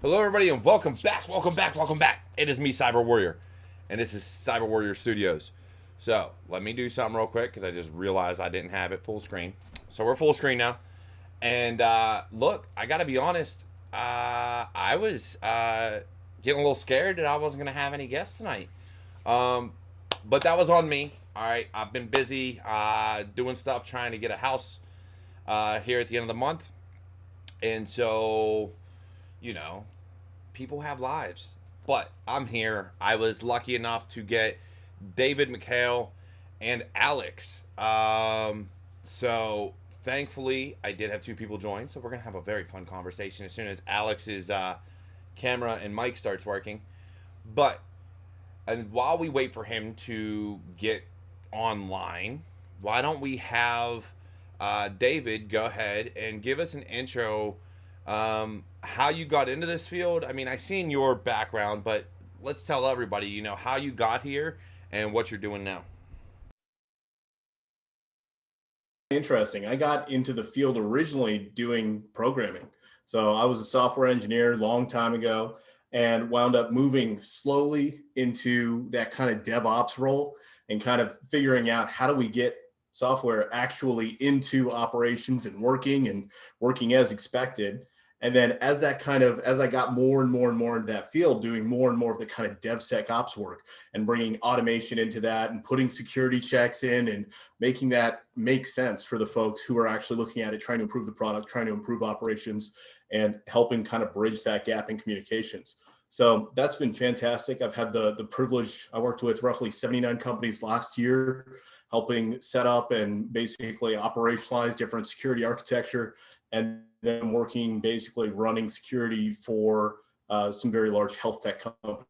Hello, everybody, and welcome back. Welcome back. Welcome back. It is me, Cyber Warrior, and this is CyberWarriorStudios. So let me do something real quick because I just realized I didn't have it full screen. So we're full screen now. And look, I got to be honest. I was getting a little scared that I wasn't going to have any guests tonight. Um, but that was on me. All right, I've been busy doing stuff, trying to get a house here at the end of the month, and so you know, people have lives. But I'm here. I was lucky enough to get David, McHale, and Alex. So thankfully, I did have two people join. So we're gonna have a very fun conversation as soon as Alex's camera and mic starts working. But and while we wait for him to get online, why don't we have David go ahead and give us an intro, how you got into this field? I mean, I seen your background, but let's tell everybody, how you got here and what you're doing now. Interesting. I got into the field originally doing programming. So I was a software engineer a long time ago and wound up moving slowly into that kind of DevOps role and kind of figuring out how do we get software actually into operations and working as expected. And then as I got more and more and more into that field, doing more and more of the kind of DevSecOps work and bringing automation into that and putting security checks in and making that make sense for the folks who are actually looking at it, trying to improve the product, trying to improve operations, and helping kind of bridge that gap in communications. So that's been fantastic. I've had the privilege, I worked with roughly 79 companies last year, helping set up and basically operationalize different security architecture, and then working basically running security for some very large health tech companies.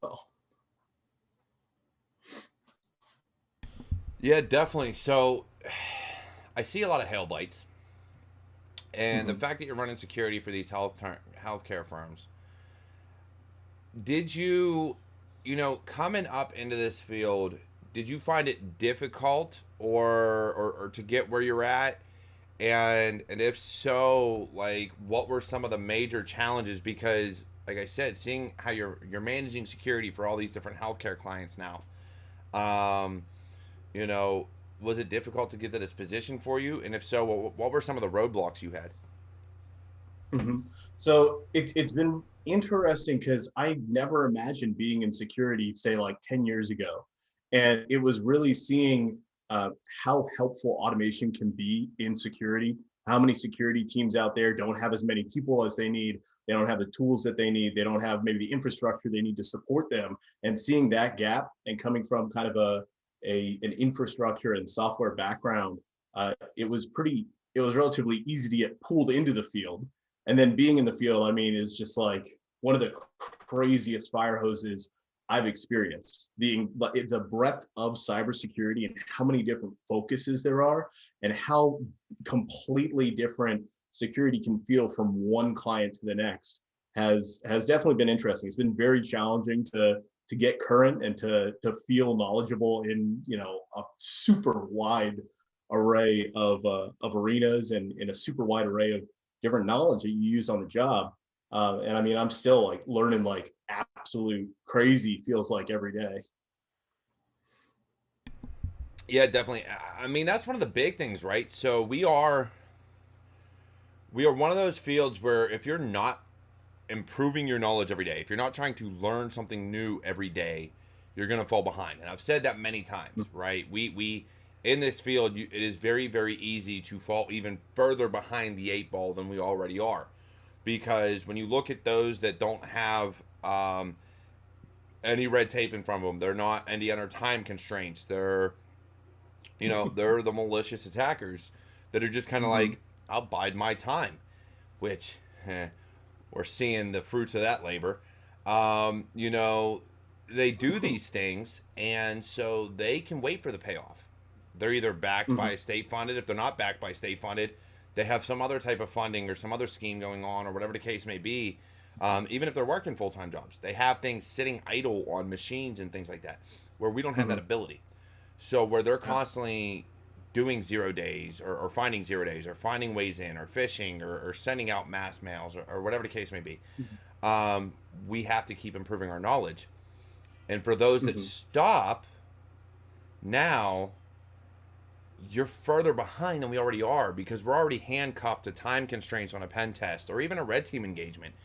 Yeah, definitely. So I see a lot of hail bites, and the Mhm. fact that you're running security for these healthcare firms, did you, coming up into this field, did you find it difficult or to get where you're at? And if so, like what were some of the major challenges? Because like I said, seeing how you're managing security for all these different healthcare clients now, um, you know, was it difficult to get to this position for you? And if so, what were some of the roadblocks you had? Mhm. So it's been interesting because I never imagined being in security, say like 10 years ago. And it was really seeing uh, how helpful automation can be in security. How many security teams out there don't have as many people as they need. They don't have the tools that they need. They don't have maybe the infrastructure they need to support them. And seeing that gap and coming from kind of an infrastructure and software background, it was relatively easy to get pulled into the field. And then being in the field, I mean, is just like one of the craziest fire hoses I've experienced. The breadth of cybersecurity and how many different focuses there are, and how completely different security can feel from one client to the next has definitely been interesting. It's been very challenging to get current and to feel knowledgeable in a super wide array of arenas and in a super wide array of different knowledge that you use on the job. And I mean, I'm still like learning like absolute crazy feels like every day. Yeah, definitely. I mean, that's one of the big things, right? So we are one of those fields where if you're not improving your knowledge every day, if you're not trying to learn something new every day, you're going to fall behind. And I've said that many times, right? We in this field, it is very, very easy to fall even further behind the eight ball than we already are. Because when you look at those that don't have any red tape in front of them, they're not any other time constraints. They're the malicious attackers that are just kind of Mm-hmm. like, I'll bide my time, which we're seeing the fruits of that labor. Um, you know, they do these things, and so they can wait for the payoff. They're either backed Mm-hmm. by state funded. If they're not backed by state funded, they have some other type of funding or some other scheme going on, or whatever the case may be. Even if they're working full time jobs, they have things sitting idle on machines and things like that, where we don't have that Mm-hmm. ability. So where they're Yeah. constantly doing 0 days or finding 0 days or finding ways in or phishing or sending out mass mails or whatever the case may be. We have to keep improving our knowledge. And for those that stop, now you're further behind than we already are, because we're already handcuffed to time constraints on a pen test or even a red team engagement.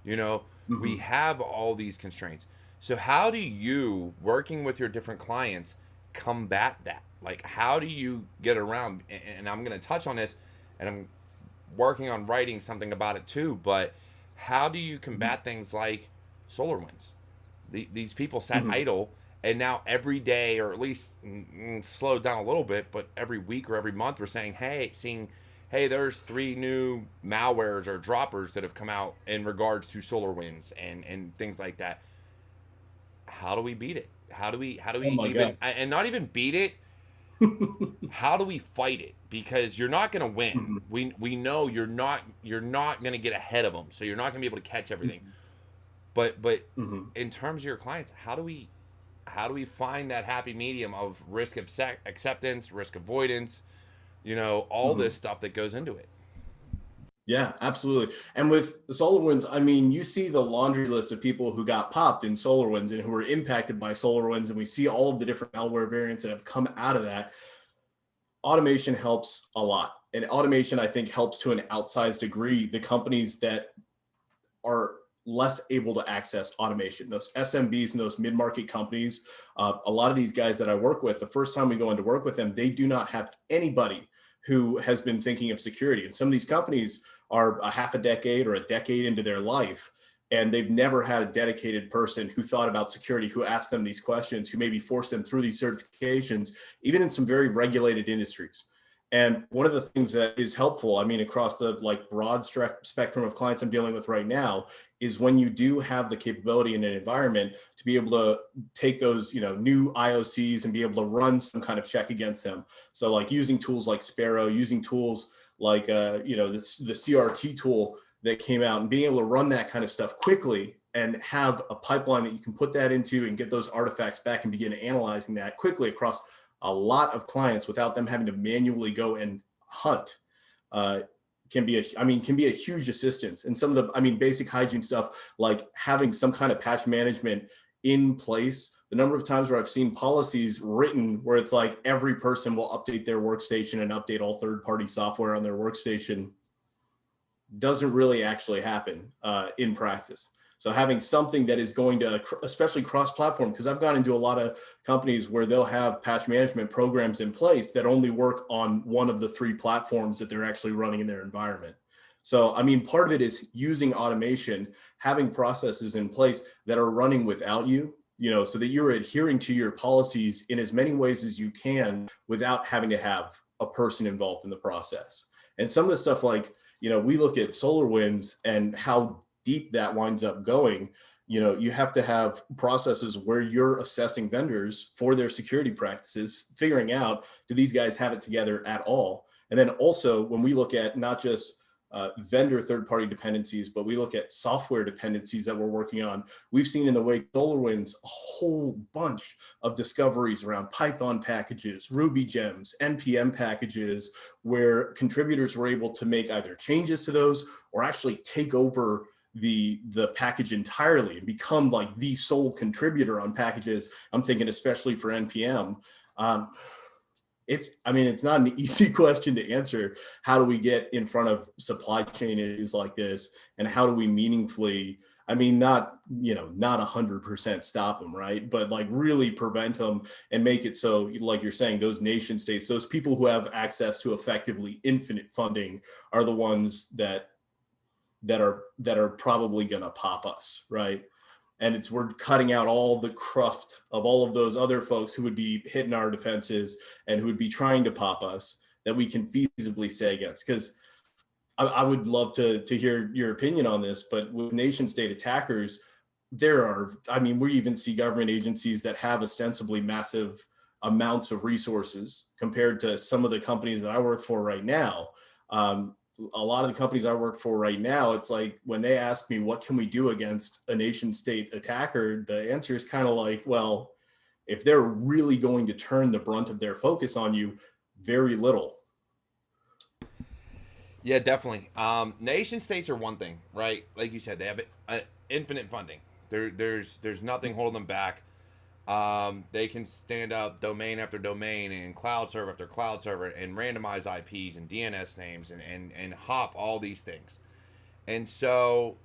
You know, we have all these constraints. So how do you, working with your different clients, combat that? Like, how do you get around? And I'm going to touch on this, and I'm working on writing something about it too, but how do you combat things like SolarWinds? These people sat idle, and now every day, or at least slowed down a little bit, but every week or every month, we're saying, hey, there's 3 new malwares or droppers that have come out in regards to SolarWinds and things like that. How do we beat it? How do we even God. and not even beat it? How do we fight it? Because you're not going to win. We know you're not going to get ahead of them, so you're not going to be able to catch everything. But in terms of your clients, how do we find that happy medium of risk acceptance, risk avoidance, you know, all this stuff that goes into it? Yeah, absolutely. And with the SolarWinds, I mean, you see the laundry list of people who got popped in SolarWinds and who were impacted by SolarWinds, and we see all of the different malware variants that have come out of that. Automation helps a lot. And automation, I think, helps to an outsized degree the companies that are less able to access automation, those SMBs and those mid-market companies. A lot of these guys that I work with, the first time we go into work with them, they do not have anybody who has been thinking of security. And some of these companies are a half a decade or a decade into their life, and they've never had a dedicated person who thought about security, who asked them these questions, who maybe forced them through these certifications, even in some very regulated industries. And one of the things that is helpful, I mean, across the like broad spectrum of clients I'm dealing with right now, is when you do have the capability in an environment to be able to take those, you know, new IOCs and be able to run some kind of check against them. So like using tools like Sparrow, using tools like, you know, the CRT tool that came out, and being able to run that kind of stuff quickly and have a pipeline that you can put that into and get those artifacts back and begin analyzing that quickly across a lot of clients without them having to manually go and hunt, can be a huge assistance. And some of the, basic hygiene stuff, like having some kind of patch management in place. The number of times where I've seen policies written where it's like every person will update their workstation and update all third-party software on their workstation doesn't really actually happen in practice. So having something that is going to, especially cross-platform, because I've gone into a lot of companies where they'll have patch management programs in place that only work on one of the 3 platforms that they're actually running in their environment. So, part of it is using automation, having processes in place that are running without you, so that you're adhering to your policies in as many ways as you can without having to have a person involved in the process. And some of the stuff like, we look at SolarWinds and how deep that winds up going. You have to have processes where you're assessing vendors for their security practices, figuring out, do these guys have it together at all? And then also when we look at not just vendor third-party dependencies, but we look at software dependencies that we're working on. We've seen in the wake of SolarWinds a whole bunch of discoveries around Python packages, Ruby gems, NPM packages, where contributors were able to make either changes to those or actually take over the package entirely and become like the sole contributor on packages. I'm thinking especially for NPM. It's not an easy question to answer. How do we get in front of supply chain issues like this? And how do we meaningfully, not 100% stop them, right? But like really prevent them and make it so, like you're saying, those nation states, those people who have access to effectively infinite funding are the ones that are probably going to pop us, right? And we're cutting out all the cruft of all of those other folks who would be hitting our defenses and who would be trying to pop us, that we can feasibly stay against. Because I would love to hear your opinion on this, but with nation state attackers, we even see government agencies that have ostensibly massive amounts of resources compared to some of the companies that I work for right now. A lot of the companies I work for right now, it's like when they ask me, what can we do against a nation state attacker? The answer is kind of like, well, if they're really going to turn the brunt of their focus on you, very little. Yeah, definitely. Nation states are one thing, right? Like you said, they have infinite funding. There's nothing holding them back. They can stand up domain after domain and cloud server after cloud server and randomize IPs and DNS names and hop all these things. And so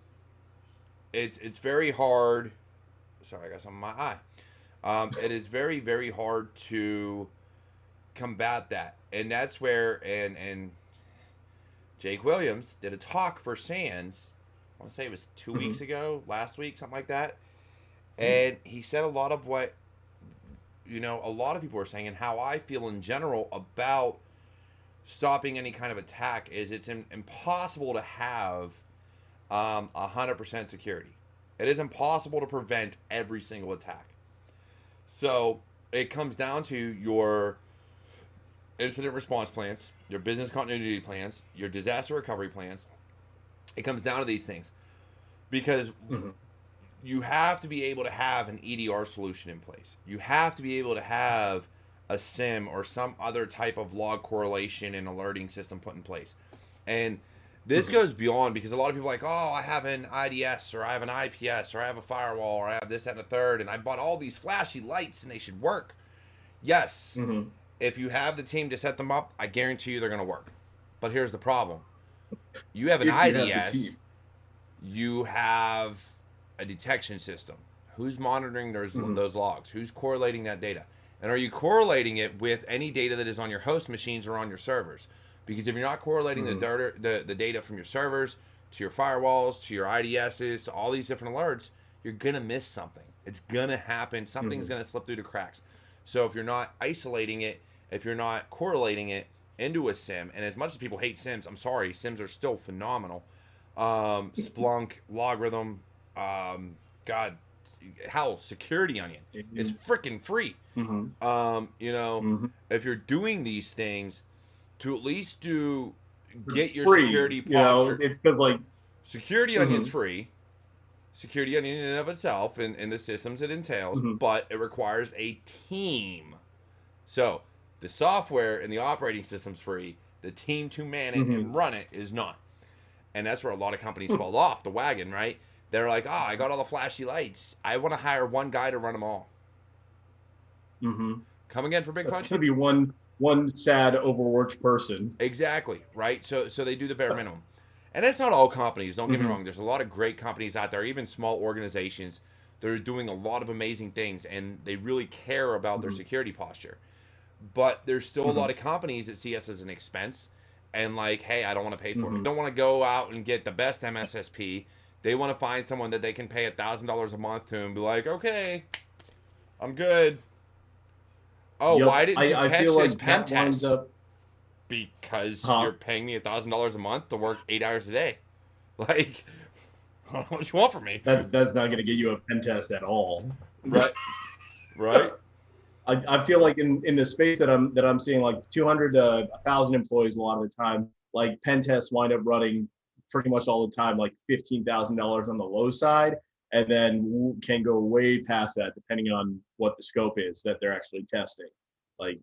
it's very hard. Sorry, I got something in my eye. It is very, very hard to combat that. And that's where and Jake Williams did a talk for SANS. I want to say it was 2 weeks ago, last week, something like that. And he said a lot of what, a lot of people are saying, and how I feel in general about stopping any kind of attack is it's impossible to have 100% security. It is impossible to prevent every single attack. So it comes down to your incident response plans, your business continuity plans, your disaster recovery plans. It comes down to these things because you have to be able to have an EDR solution in place. You have to be able to have a SIM or some other type of log correlation and alerting system put in place. And this goes beyond, because a lot of people are like, oh, I have an IDS or I have an IPS or I have a firewall or I have this, that, and a third, and I bought all these flashy lights and they should work. Yes. If you have the team to set them up, I guarantee you they're going to work. But here's the problem. You have an IDS. You have a detection system. Who's monitoring those logs? Who's correlating that data? And are you correlating it with any data that is on your host machines or on your servers? Because if you're not correlating the data from your servers to your firewalls, to your IDSs, to all these different alerts, you're going to miss something. It's going to happen. Something's going to slip through the cracks. So if you're not isolating it, if you're not correlating it into a SIM, and as much as people hate SIMs, I'm sorry, SIMs are still phenomenal. Splunk, Logarithm, God, hell, Security Onion. It's freaking free. If you're doing these things, to at least get your free, security posture. It's good, like Security Onion's free. Security Onion in and of itself and the systems it entails, but it requires a team. So the software and the operating system's free. The team to man it and run it is not. And that's where a lot of companies fall off the wagon, right? They're like, oh, I got all the flashy lights. I want to hire one guy to run them all. Come again for Big Punch? That's going to be one sad, overworked person. Exactly, right? So they do the bare minimum. And that's not all companies, don't get me wrong. There's a lot of great companies out there, even small organizations. They're doing a lot of amazing things, and they really care about their security posture. But there's still a lot of companies that see us as an expense and like, hey, I don't want to pay for it. I don't want to go out and get the best MSSP. They want to find someone that they can pay $1,000 a month to and be like, okay, I'm good. Oh, why didn't you catch this pen test? Because you're paying me $1,000 a month to work 8 hours a day. Like, I don't know what you want from me. That's not going to get you a pen test at all. Right. I feel like in the space that I'm seeing, like 200 to 1,000 employees a lot of the time, like pen tests wind up running pretty much all the time, like $15,000 on the low side, and then can go way past that depending on what the scope is that they're actually testing. Like,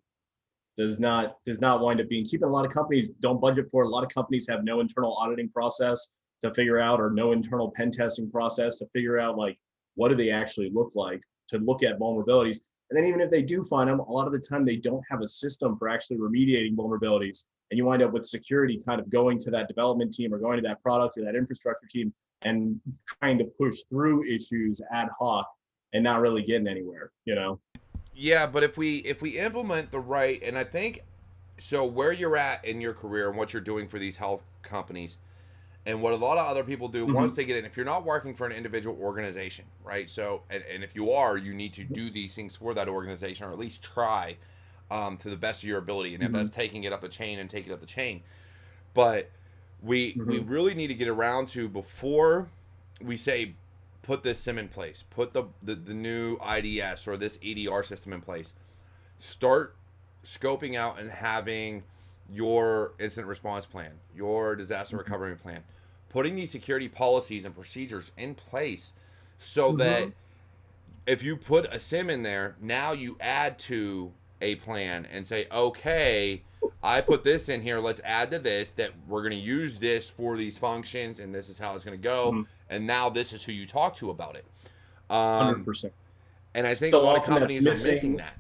does not wind up being cheap. And a lot of companies don't budget for it. A lot of companies have no internal auditing process to figure out, or no internal pen testing process to figure out, like, what do they actually look like, to look at vulnerabilities. And then even if they do find them, a lot of the time they don't have a system for actually remediating vulnerabilities. And you wind up with security kind of going to that development team or going to that product or that infrastructure team and trying to push through issues ad hoc and not really getting anywhere, Yeah, but if we implement the right, and I think, so where you're at in your career and what you're doing for these health companies, and what a lot of other people do once they get in, if you're not working for an individual organization, right? So, and if you are, you need to do these things for that organization, or at least try to the best of your ability. And if that's taking it up the chain, and take it up the chain. But we really need to get around to, before we say, put this SIM in place, put the new IDS or this EDR system in place, start scoping out and having your incident response plan, your disaster recovery plan, putting these security policies and procedures in place so that if you put a SIM in there, now you add to a plan and say, okay, I put this in here, let's add to this that we're going to use this for these functions, and this is how it's going to go, Mhm. and now this is who you talk to about it. 100%. And I think a So lot of often that's companies are missing missing that.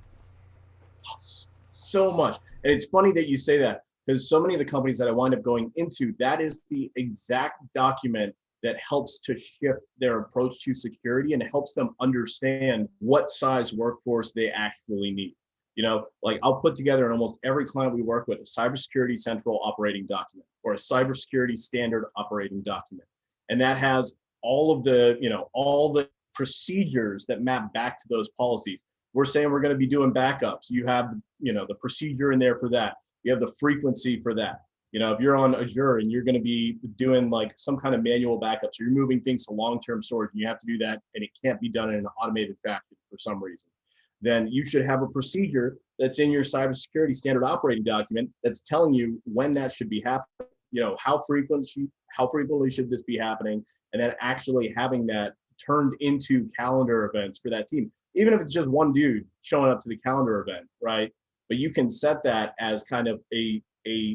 so much. And it's funny that you say that, because so many of the companies that I wind up going into, that is the exact document that helps to shift their approach to security and helps them understand what size workforce they actually need. You know, like I'll put together in almost every client we work with a cybersecurity central operating document or a cybersecurity standard operating document. And that has all of the, all the procedures that map back to those policies. We're saying we're going to be doing backups. You have, the procedure in there for that. You have the frequency for that. If you're on Azure and you're going to be doing like some kind of manual backups, you're moving things to long-term storage, and you have to do that, and it can't be done in an automated fashion for some reason, then you should have a procedure that's in your cybersecurity standard operating document that's telling you when that should be happening. How frequently should this be happening, and then actually having that turned into calendar events for that team, even if it's just one dude showing up to the calendar event, right? But you can set that as kind of a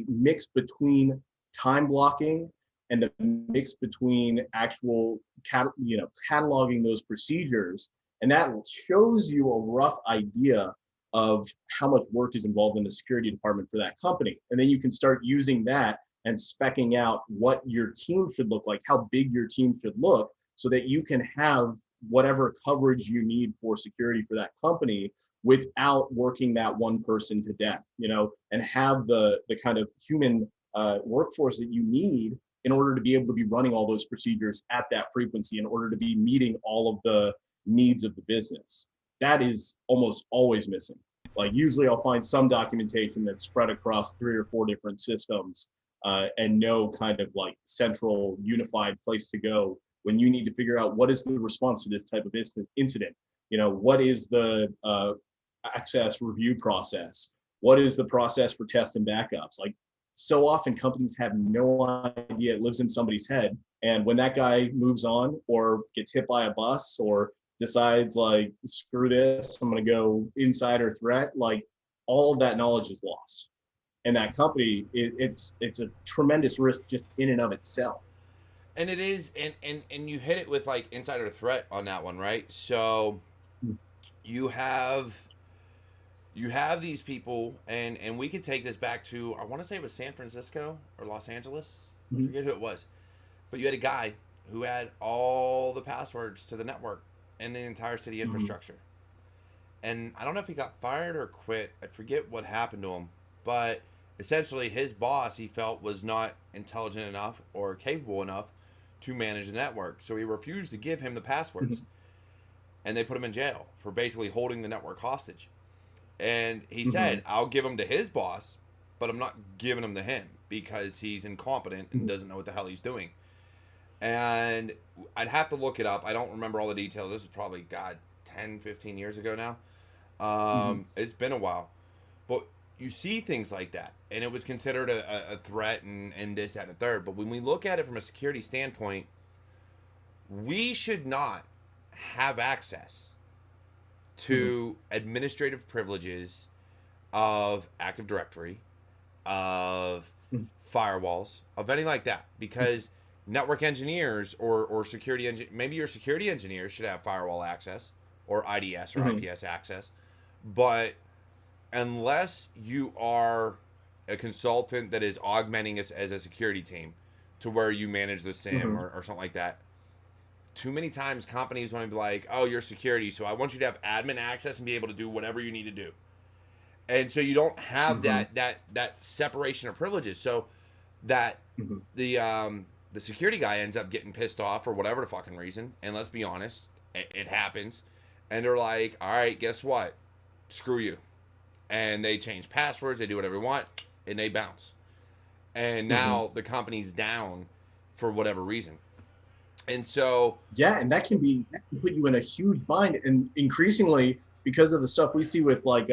mix between time blocking and a mix between actual cataloging those procedures, and that shows you a rough idea of how much work is involved in the security department for that company. And then you can start using that and specking out what your team should look like, how big your team should look, so that you can have whatever coverage you need for security for that company without working that one person to death, and have the kind of human workforce that you need in order to be able to be running all those procedures at that frequency, in order to be meeting all of the needs of the business. That is almost always missing. Like usually I'll find some documentation that's spread across 3 or 4 different systems, and no kind of like central unified place to go when you need to figure out what is the response to this type of incident. What is the access review process? What is the process for test and backups? Like, so often companies have no idea. It lives in somebody's head. And when that guy moves on or gets hit by a bus or decides like, screw this, I'm going to go insider threat, like all of that knowledge is lost. And that company, it's a tremendous risk just in and of itself. And it is, and you hit it with like insider threat on that one, right? So you have these people, and we could take this back to, I want to say it was San Francisco or Los Angeles. I forget who it was, but you had a guy who had all the passwords to the network and the entire city infrastructure. And I don't know if he got fired or quit. I forget what happened to him, but essentially his boss, he felt, was not intelligent enough or capable enough to manage the network, so he refused to give him the passwords. And they put him in jail for basically holding the network hostage. And he said, I'll give them to his boss, but I'm not giving them to him because he's incompetent and doesn't know what the hell he's doing. And I'd have to look it up. I don't remember all the details. This is probably, 10, 15 years ago now. It's been a while. But you see things like that, and it was considered a threat and this, that, and the third. But when we look at it from a security standpoint, we should not have access to administrative privileges of Active Directory, of firewalls, of anything like that, because network engineers or security maybe your security engineers should have firewall access or IDS or IPS access, but unless you are a consultant that is augmenting us as a security team to where you manage the SIM or something like that, too many times companies want to be like, oh, you're security, so I want you to have admin access and be able to do whatever you need to do. And so you don't have that separation of privileges. So that the security guy ends up getting pissed off for whatever the fucking reason. And let's be honest, it happens. And they're like, all right, guess what? Screw you. And they change passwords, they do whatever they want, and they bounce. And now the company's down for whatever reason. And so and that can put you in a huge bind. And increasingly, because of the stuff we see with like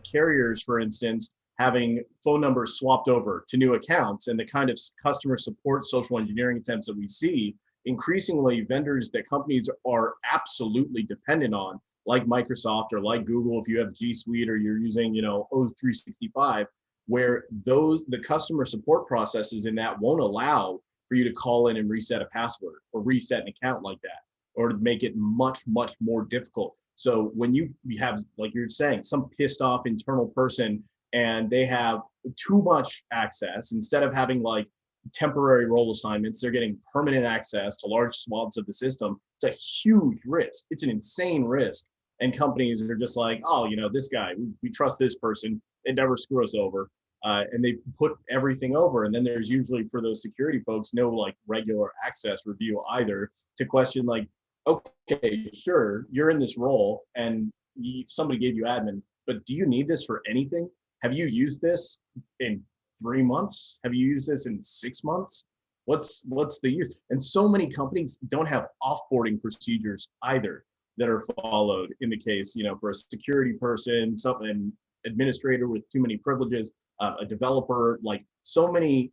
carriers, for instance, having phone numbers swapped over to new accounts and the kind of customer support social engineering attempts that we see, increasingly vendors that companies are absolutely dependent on like Microsoft or like Google, if you have G Suite or you're using, O365, where the customer support processes in that won't allow for you to call in and reset a password or reset an account like that, or to make it much, much more difficult. So when you have, like you're saying, some pissed off internal person and they have too much access, instead of having like temporary role assignments, they're getting permanent access to large swaths of the system. It's a huge risk. It's an insane risk. And companies are just like, oh, this guy, we trust this person. They never screw us over. And they put everything over. And then there's usually, for those security folks, no like regular access review either, to question like, okay, sure, you're in this role and somebody gave you admin, but do you need this for anything? Have you used this in 3 months? Have you used this in 6 months? What's the use? And so many companies don't have offboarding procedures either that are followed in the case, for a security person, an administrator with too many privileges, a developer. Like, so many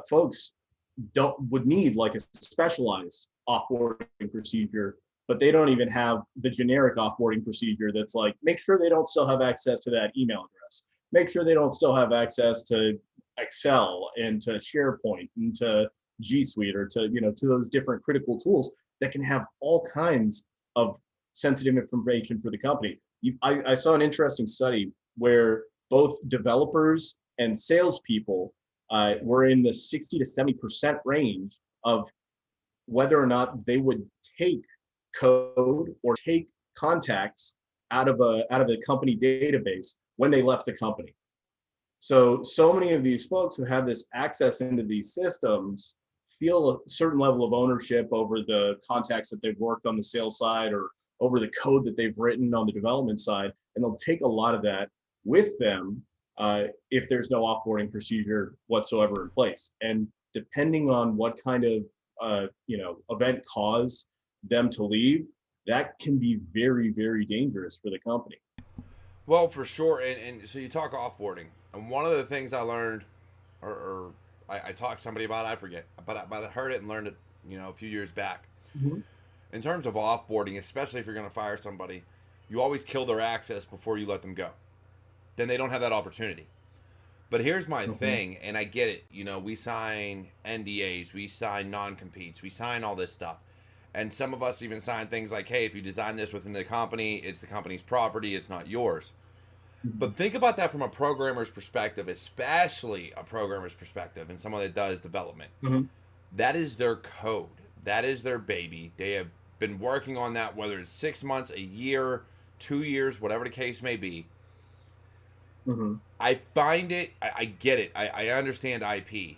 folks would need like a specialized offboarding procedure, but they don't even have the generic offboarding procedure that's like, make sure they don't still have access to that email address, make sure they don't still have access to Excel and to SharePoint and to G Suite, or to to those different critical tools that can have all kinds of sensitive information for the company. I saw an interesting study where both developers and salespeople were in the 60 to 70% range of whether or not they would take code or take contacts out of a company database when they left the company. So many of these folks who have this access into these systems feel a certain level of ownership over the contacts that they've worked on the sales side, or over the code that they've written on the development side, and they'll take a lot of that with them if there's no offboarding procedure whatsoever in place. And depending on what kind of event caused them to leave, that can be very, very dangerous for the company. Well, for sure. And so you talk offboarding, and one of the things I learned, or I talked to somebody about, I forget, but I heard it and learned it, a few years back. Mm-hmm. In terms of offboarding, especially if you're going to fire somebody, you always kill their access before you let them go. Then they don't have that opportunity. But here's my thing, and I get it. We sign NDAs, we sign non-competes, we sign all this stuff. And some of us even sign things like, hey, if you design this within the company, it's the company's property, it's not yours. But think about that from a programmer's perspective, especially a programmer's perspective, and someone that does development. Mm-hmm. That is their code. That is their baby. They have been working on that, whether it's 6 months, a year, 2 years, whatever the case may be. Mm-hmm. I find it, I get it. I understand IP.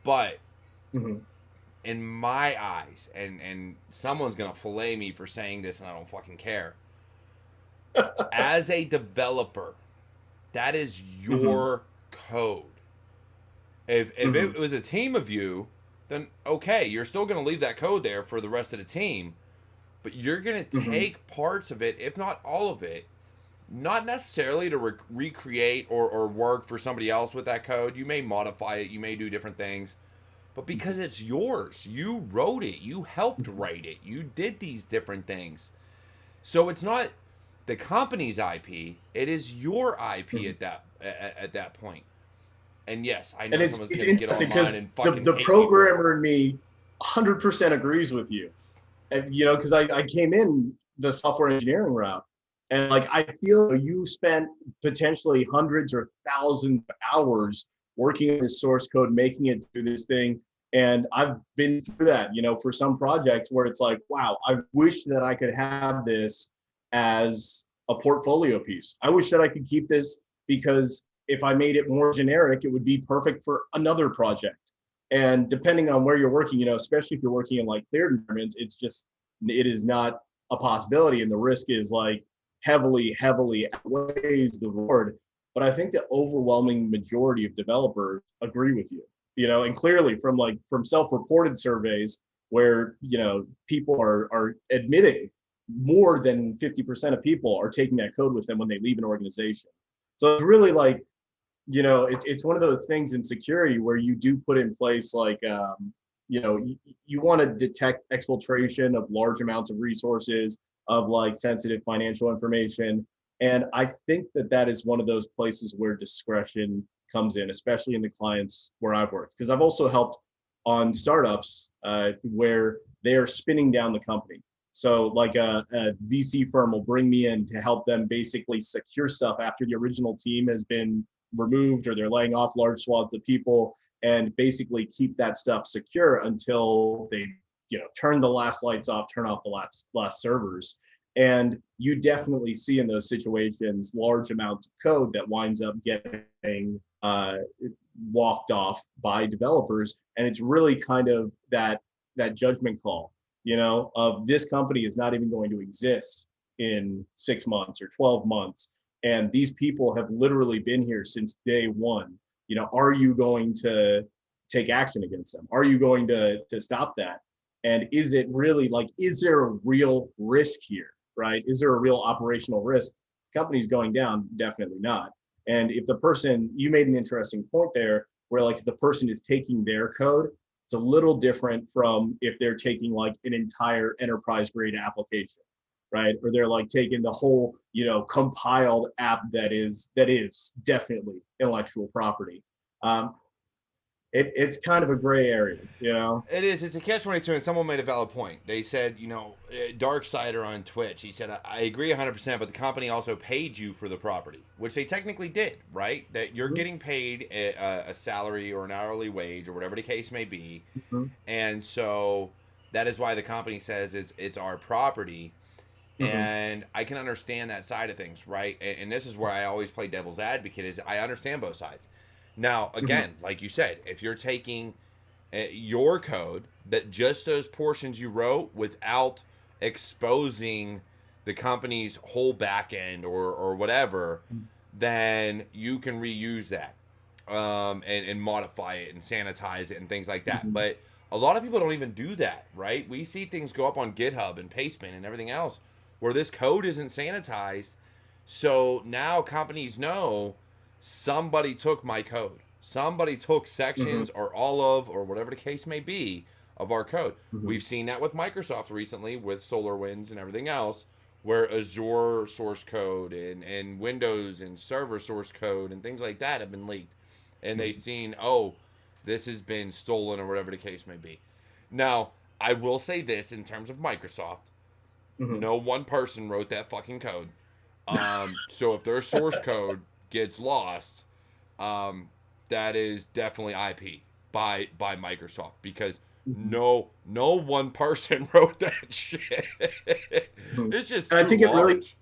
But in my eyes, and someone's going to fillet me for saying this, and I don't fucking care. As a developer, that is your code. If it was a team of you, then okay, you're still going to leave that code there for the rest of the team, but you're going to take parts of it, if not all of it, not necessarily to recreate or work for somebody else with that code. You may modify it, you may do different things, but because it's yours, you wrote it, you helped write it, you did these different things. So it's not the company's IP, it is your IP at that point. And yes, I know someone's going to get online and fucking the programmer in me 100% agrees with you. And, because I came in the software engineering route, and like, I feel you spent potentially hundreds or thousands of hours working on this source code, making it do this thing. And I've been through that, for some projects where it's like, wow, I wish that I could have this as a portfolio piece. I wish that I could keep this, because if I made it more generic, it would be perfect for another project. And depending on where you're working, especially if you're working in like cleared environments, it is not a possibility. And the risk is like heavily outweighs the reward. But I think the overwhelming majority of developers agree with you, and clearly from self-reported surveys where, people are admitting more than 50% of people are taking that code with them when they leave an organization. So it's really like, it's one of those things in security where you do put in place like, you want to detect exfiltration of large amounts of resources. of like sensitive financial information. And I think that that is one of those places where discretion comes in, especially in the clients where I've worked. Because I've also helped on startups where they are spinning down the company. So like a VC firm will bring me in to help them basically secure stuff after the original team has been removed or they're laying off large swaths of people, and basically keep that stuff secure until they turn the last lights off, turn off the last servers. And you definitely see in those situations large amounts of code that winds up getting walked off by developers. And it's really kind of that judgment call, of this company is not even going to exist in 6 months or 12 months. And these people have literally been here since day one. Are you going to take action against them? Are you going to stop that? And is it really is there a real risk here, right? Is there a real operational risk? The company's going down? Definitely not. And if the person, you made an interesting point there, where if the person is taking their code, it's a little different from if they're taking an entire enterprise grade application, right? Or they're taking the whole, compiled app that is definitely intellectual property. It's kind of a gray area, It is. It's a catch-22, and someone made a valid point. They said, Darksider on Twitch, he said, I agree 100%, but the company also paid you for the property, which they technically did, right? That you're getting paid a salary or an hourly wage or whatever the case may be. And so that is why the company says it's our property. And I can understand that side of things, right? And this is where I always play devil's advocate, is I understand both sides. Now, again, like you said, if you're taking your code, that just those portions you wrote without exposing the company's whole back end or whatever, then you can reuse that and modify it and sanitize it and things like that. But a lot of people don't even do that, right? We see things go up on GitHub and Pastebin and everything else where this code isn't sanitized. So now companies know somebody took my code. Somebody took sections or all of, or whatever the case may be, of our code. We've seen that with Microsoft recently with SolarWinds and everything else, where Azure source code and Windows and server source code and things like that have been leaked. And they've seen, oh, this has been stolen or whatever the case may be. Now, I will say this in terms of Microsoft. No one person wrote that fucking code. So if their source code gets lost, that is definitely IP by Microsoft, because no one person wrote that shit. It's just and I think large.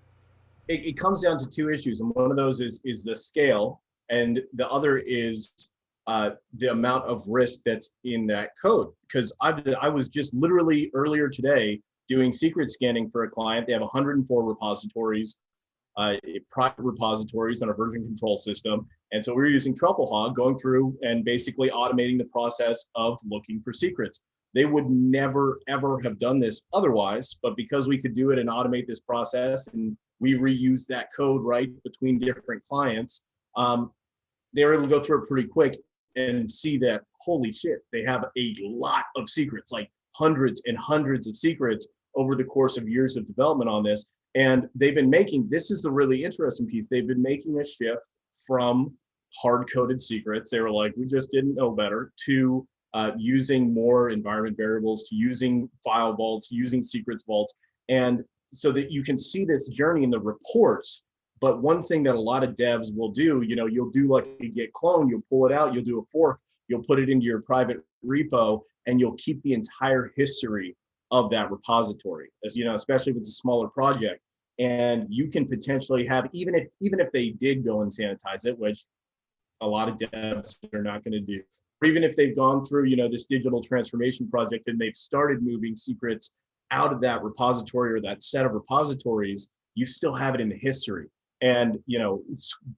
it comes down to two issues, and one of those is the scale, and the other is the amount of risk that's in that code. Because I was just literally earlier today doing secret scanning for a client. They have 104 repositories, private repositories on a version control system. And so we were using TruffleHog, going through and basically automating the process of looking for secrets. They would never, ever have done this otherwise, but because we could do it and automate this process, and we reuse that code right between different clients, they were able to go through it pretty quick and see that, holy shit, they have a lot of secrets, hundreds and hundreds of secrets over the course of years of development on this. And they've been making, this is the really interesting piece, they've been making a shift from hard-coded secrets, they were like, we just didn't know better, to using more environment variables, to using file vaults, using secrets vaults. And so that you can see this journey in the reports. But one thing that a lot of devs will do, you'll do a git clone, you'll pull it out, you'll do a fork, you'll put it into your private repo, and you'll keep the entire history of that repository, especially if it's a smaller project. And you can potentially have, even if they did go and sanitize it, which a lot of devs are not going to do, or even if they've gone through, this digital transformation project and they've started moving secrets out of that repository or that set of repositories, you still have it in the history. And,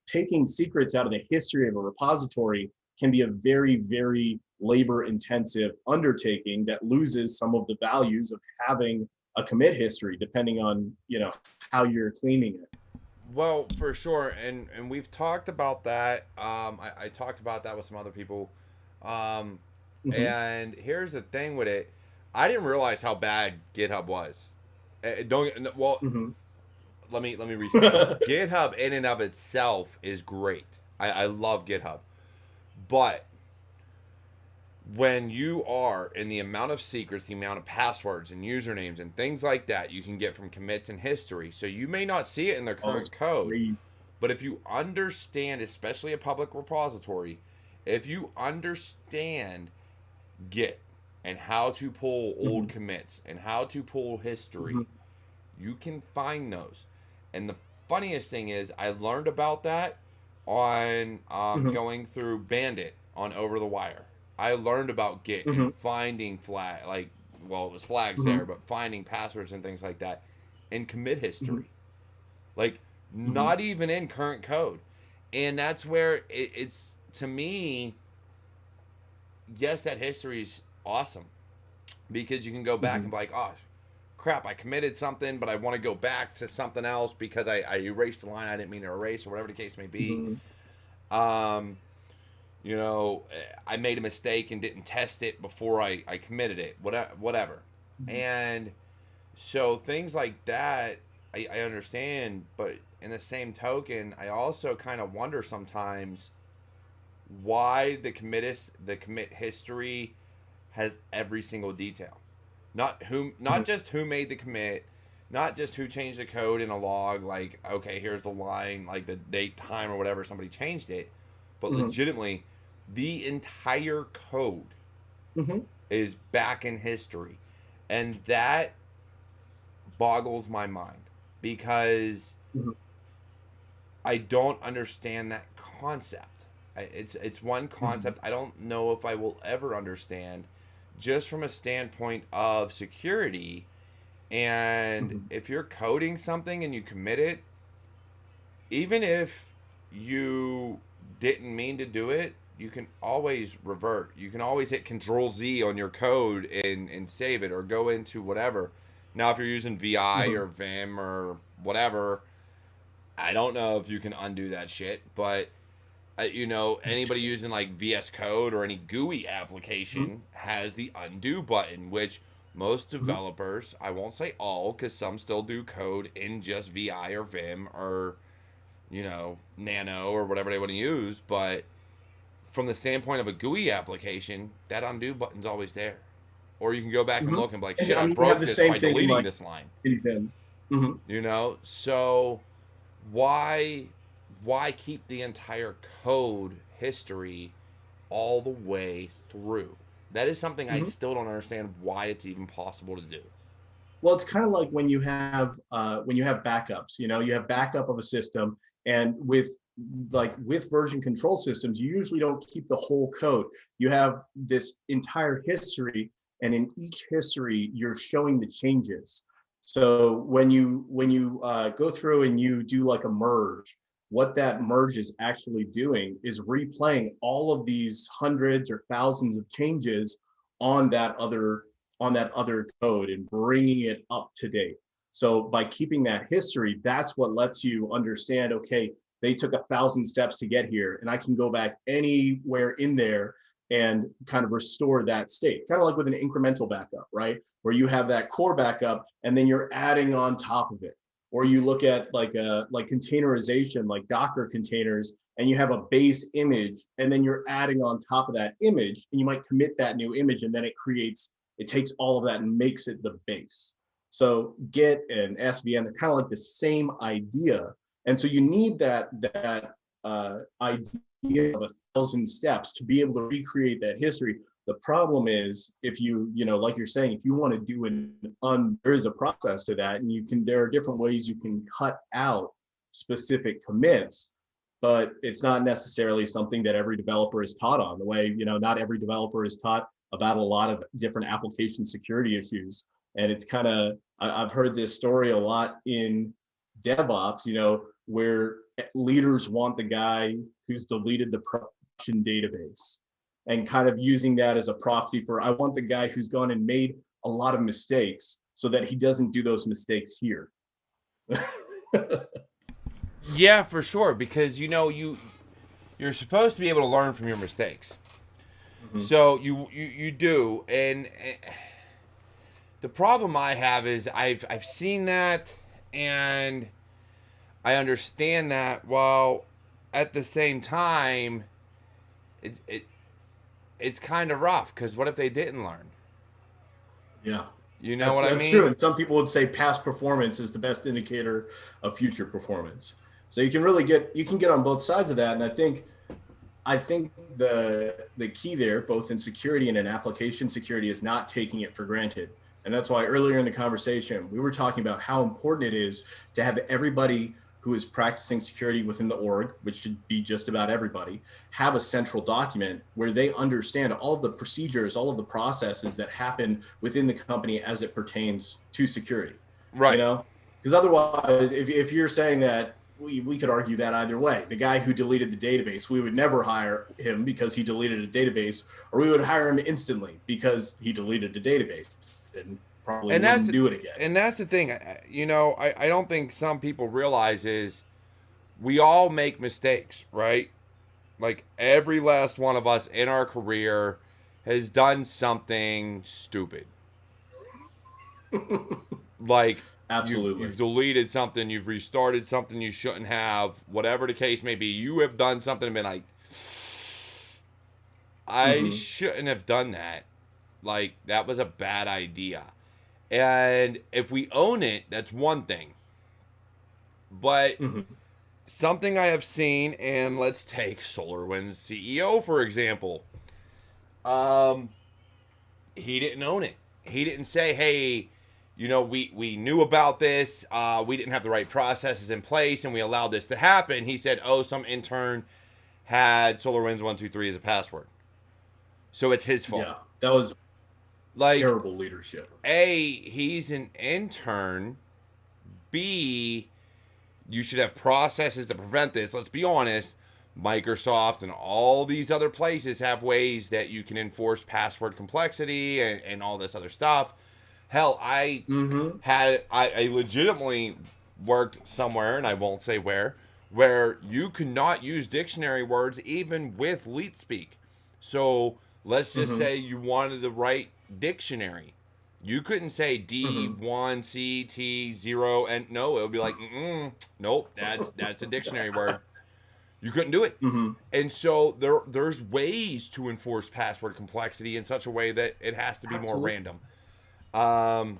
taking secrets out of the history of a repository can be a very, very labor-intensive undertaking that loses some of the values of having a commit history, depending on, how you're cleaning it. Well, for sure, and we've talked about that. I talked about that with some other people. And here's the thing with it. I didn't realize how bad GitHub was Don't well. Mm-hmm. Let me restate. GitHub in and of itself is great. I love GitHub, but when you are in the amount of secrets, the amount of passwords and usernames and things like that you can get from commits and history, so you may not see it in their current code, but if you understand, especially a public repository, if you understand Git and how to pull old commits and how to pull history, you can find those. And the funniest thing is, I learned about that on going through Bandit on Over the Wire. I learned about Git and finding flag, like, well, it was flags there, but finding passwords and things like that in commit history. Like, not even in current code. And that's where it's, to me, yes, that history is awesome because you can go back and be like, oh, crap, I committed something, but I want to go back to something else because I erased the line I didn't mean to erase, or whatever the case may be. You know, I made a mistake and didn't test it before I committed it, whatever. And so things like that, I understand, but in the same token, I also kind of wonder sometimes why the commit history has every single detail. Not just who made the commit, not just who changed the code in a log, like, okay, here's the line, like the date, time, or whatever, somebody changed it, but legitimately, the entire code is back in history. And that boggles my mind because I don't understand that concept. It's one concept I don't know if I will ever understand, just from a standpoint of security. And if you're coding something and you commit it, even if you didn't mean to do it, you can always revert. You can always hit Control Z on your code and save it, or go into whatever. Now, if you're using VI or Vim or whatever, I don't know if you can undo that shit, but you know, anybody using like VS Code or any GUI application has the undo button, which most developers, I won't say all, because some still do code in just VI or Vim or, you know, Nano or whatever they want to use, but from the standpoint of a GUI application, that undo button's always there. Or you can go back and look and be like, shit, I broke this by deleting this line. You know, so why keep the entire code history all the way through? That is something I still don't understand why it's even possible to do. Well, it's kind of like when you have backups. You know, you have backup of a system, and with version control systems, you usually don't keep the whole code. You have this entire history, and in each history, you're showing the changes. So when you go through and you do like a merge, what that merge is actually doing is replaying all of these hundreds or thousands of changes on that other code and bringing it up to date. So by keeping that history, that's what lets you understand, okay, they took 1,000 steps to get here, and I can go back anywhere in there and kind of restore that state. Kind of like with an incremental backup, right? Where you have that core backup and then you're adding on top of it. Or you look at like containerization, like Docker containers, and you have a base image, and then you're adding on top of that image, and you might commit that new image, and then it takes all of that and makes it the base. So Git and SVN, they're kind of like the same idea. And so you need that idea of 1,000 steps to be able to recreate that history. The problem is, if you like you're saying, if you want to do there is a process to that, and there are different ways you can cut out specific commits, but it's not necessarily something that every developer is taught on. The way, not every developer is taught about a lot of different application security issues. And it's kind of, I've heard this story a lot in DevOps, where leaders want the guy who's deleted the production database, and kind of using that as a proxy for, I want the guy who's gone and made a lot of mistakes so that he doesn't do those mistakes here. Yeah, for sure, because you're supposed to be able to learn from your mistakes. So you do, and The problem I have is I've seen that, and I understand that. While at the same time, it's it's kind of rough, because what if they didn't learn? Yeah, You know what I that's true. mean? And some people would say past performance is the best indicator of future performance. So you can really get on both sides of that. And I think the key there, both in security and in application security, is not taking it for granted. And that's why earlier in the conversation, we were talking about how important it is to have everybody who is practicing security within the org, which should be just about everybody, have a central document where they understand all of the procedures, all of the processes that happen within the company as it pertains to security. You Right. know, because otherwise, if you're saying that, we could argue that either way. The guy who deleted the database, we would never hire him because he deleted a database, or we would hire him instantly because he deleted a database and probably And wouldn't do it again. that's the thing. I don't think some people realize is we all make mistakes, right? Like every last one of us in our career has done something stupid. Like Absolutely. you've deleted something, you've restarted something you shouldn't have, whatever the case may be. You have done something and been like, I shouldn't have done that. Like, that was a bad idea. And if we own it, that's one thing. But something I have seen, and let's take SolarWinds CEO, for example. He didn't own it. He didn't say, hey, we knew about this. We didn't have the right processes in place, and we allowed this to happen. He said, oh, some intern had SolarWinds 123 as a password. So it's his fault. Yeah, that was like terrible leadership. A, he's an intern. B, you should have processes to prevent this. Let's be honest. Microsoft and all these other places have ways that you can enforce password complexity and all this other stuff. Hell, I legitimately worked somewhere, and I won't say where you could not use dictionary words even with LeetSpeak. So let's just say you wanted the right dictionary. You couldn't say D1CT0 and no, it would be like, nope, that's a dictionary word. You couldn't do it. And so there's ways to enforce password complexity in such a way that it has to be more random. But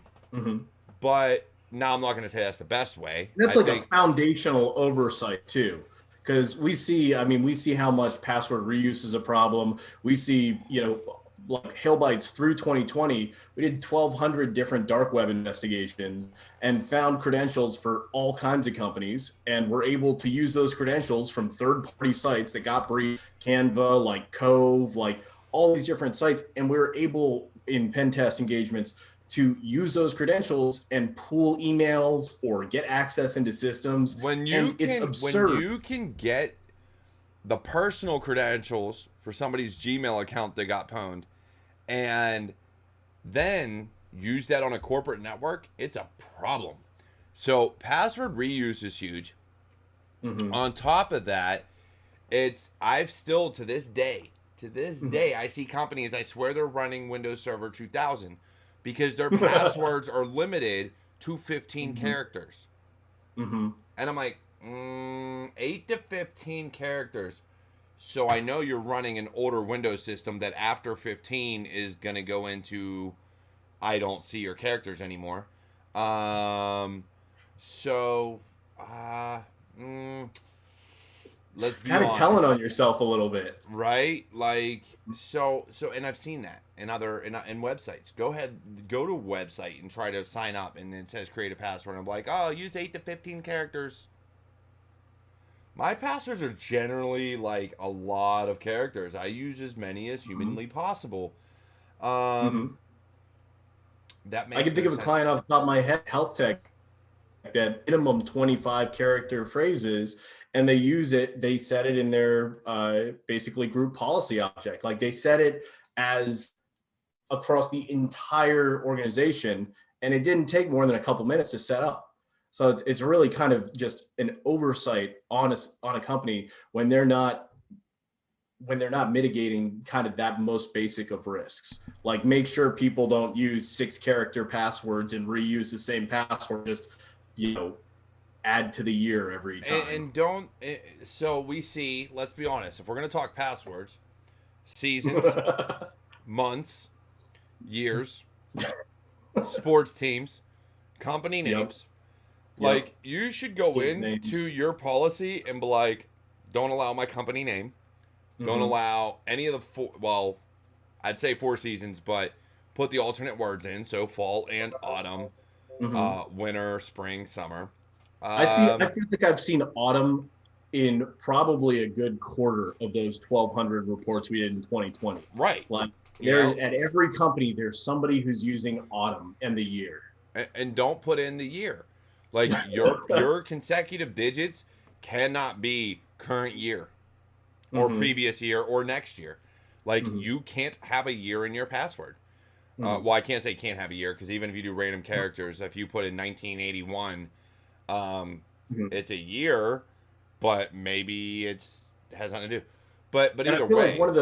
now I'm not going to say that's the best way. That's a foundational oversight too. Because we see how much password reuse is a problem. We see, like Hailbytes through 2020, we did 1,200 different dark web investigations and found credentials for all kinds of companies. And we're able to use those credentials from third-party sites that got breached, Canva, like Cove, like all these different sites. And we were able in pen test engagements to use those credentials and pull emails or get access into systems. It's absurd. When you can get the personal credentials for somebody's Gmail account that got pwned and then use that on a corporate network, it's a problem. So password reuse is huge. On top of that, I've still to this day, I see companies, I swear they're running Windows Server 2000 because their passwords are limited to 15 characters. And I'm like, 8 to 15 characters. So I know you're running an older Windows system that after 15 is going to go into I don't see your characters anymore. Let's be kind of telling on yourself a little bit, right? Like so, and I've seen that in websites. Go to a website and try to sign up, and it says create a password. And I'm like, oh, use 8 to 15 characters. My passwords are generally like a lot of characters. I use as many as humanly possible. That makes I can think of a client off the top of my head, health tech, that minimum 25 character phrases, and they set it in their basically group policy object. Like they set it as across the entire organization, and it didn't take more than a couple minutes to set up. So it's really kind of just an oversight on a company when they're not when they're not mitigating kind of that most basic of risks. Like make sure people don't use 6-character passwords and reuse the same password, just, add to the year every time. And don't, so we see, let's be honest, if we're going to talk passwords, seasons, months, years, sports teams, company names, like you should go into your policy and be like, don't allow my company name. Don't allow any of the I'd say 4 seasons, but put the alternate words in. So fall and autumn, winter, spring, summer. I feel like I've seen autumn in probably a good quarter of those 1,200 reports we did in 2020. Right. Like at every company, there's somebody who's using autumn and the year. And don't put in the year. Like your consecutive digits cannot be current year. Or previous year or next year. Like you can't have a year in your password. Well, I can't say can't have a year, because even if you do random characters, if you put in 1981, it's a year, but maybe has nothing to do. But either way, like one of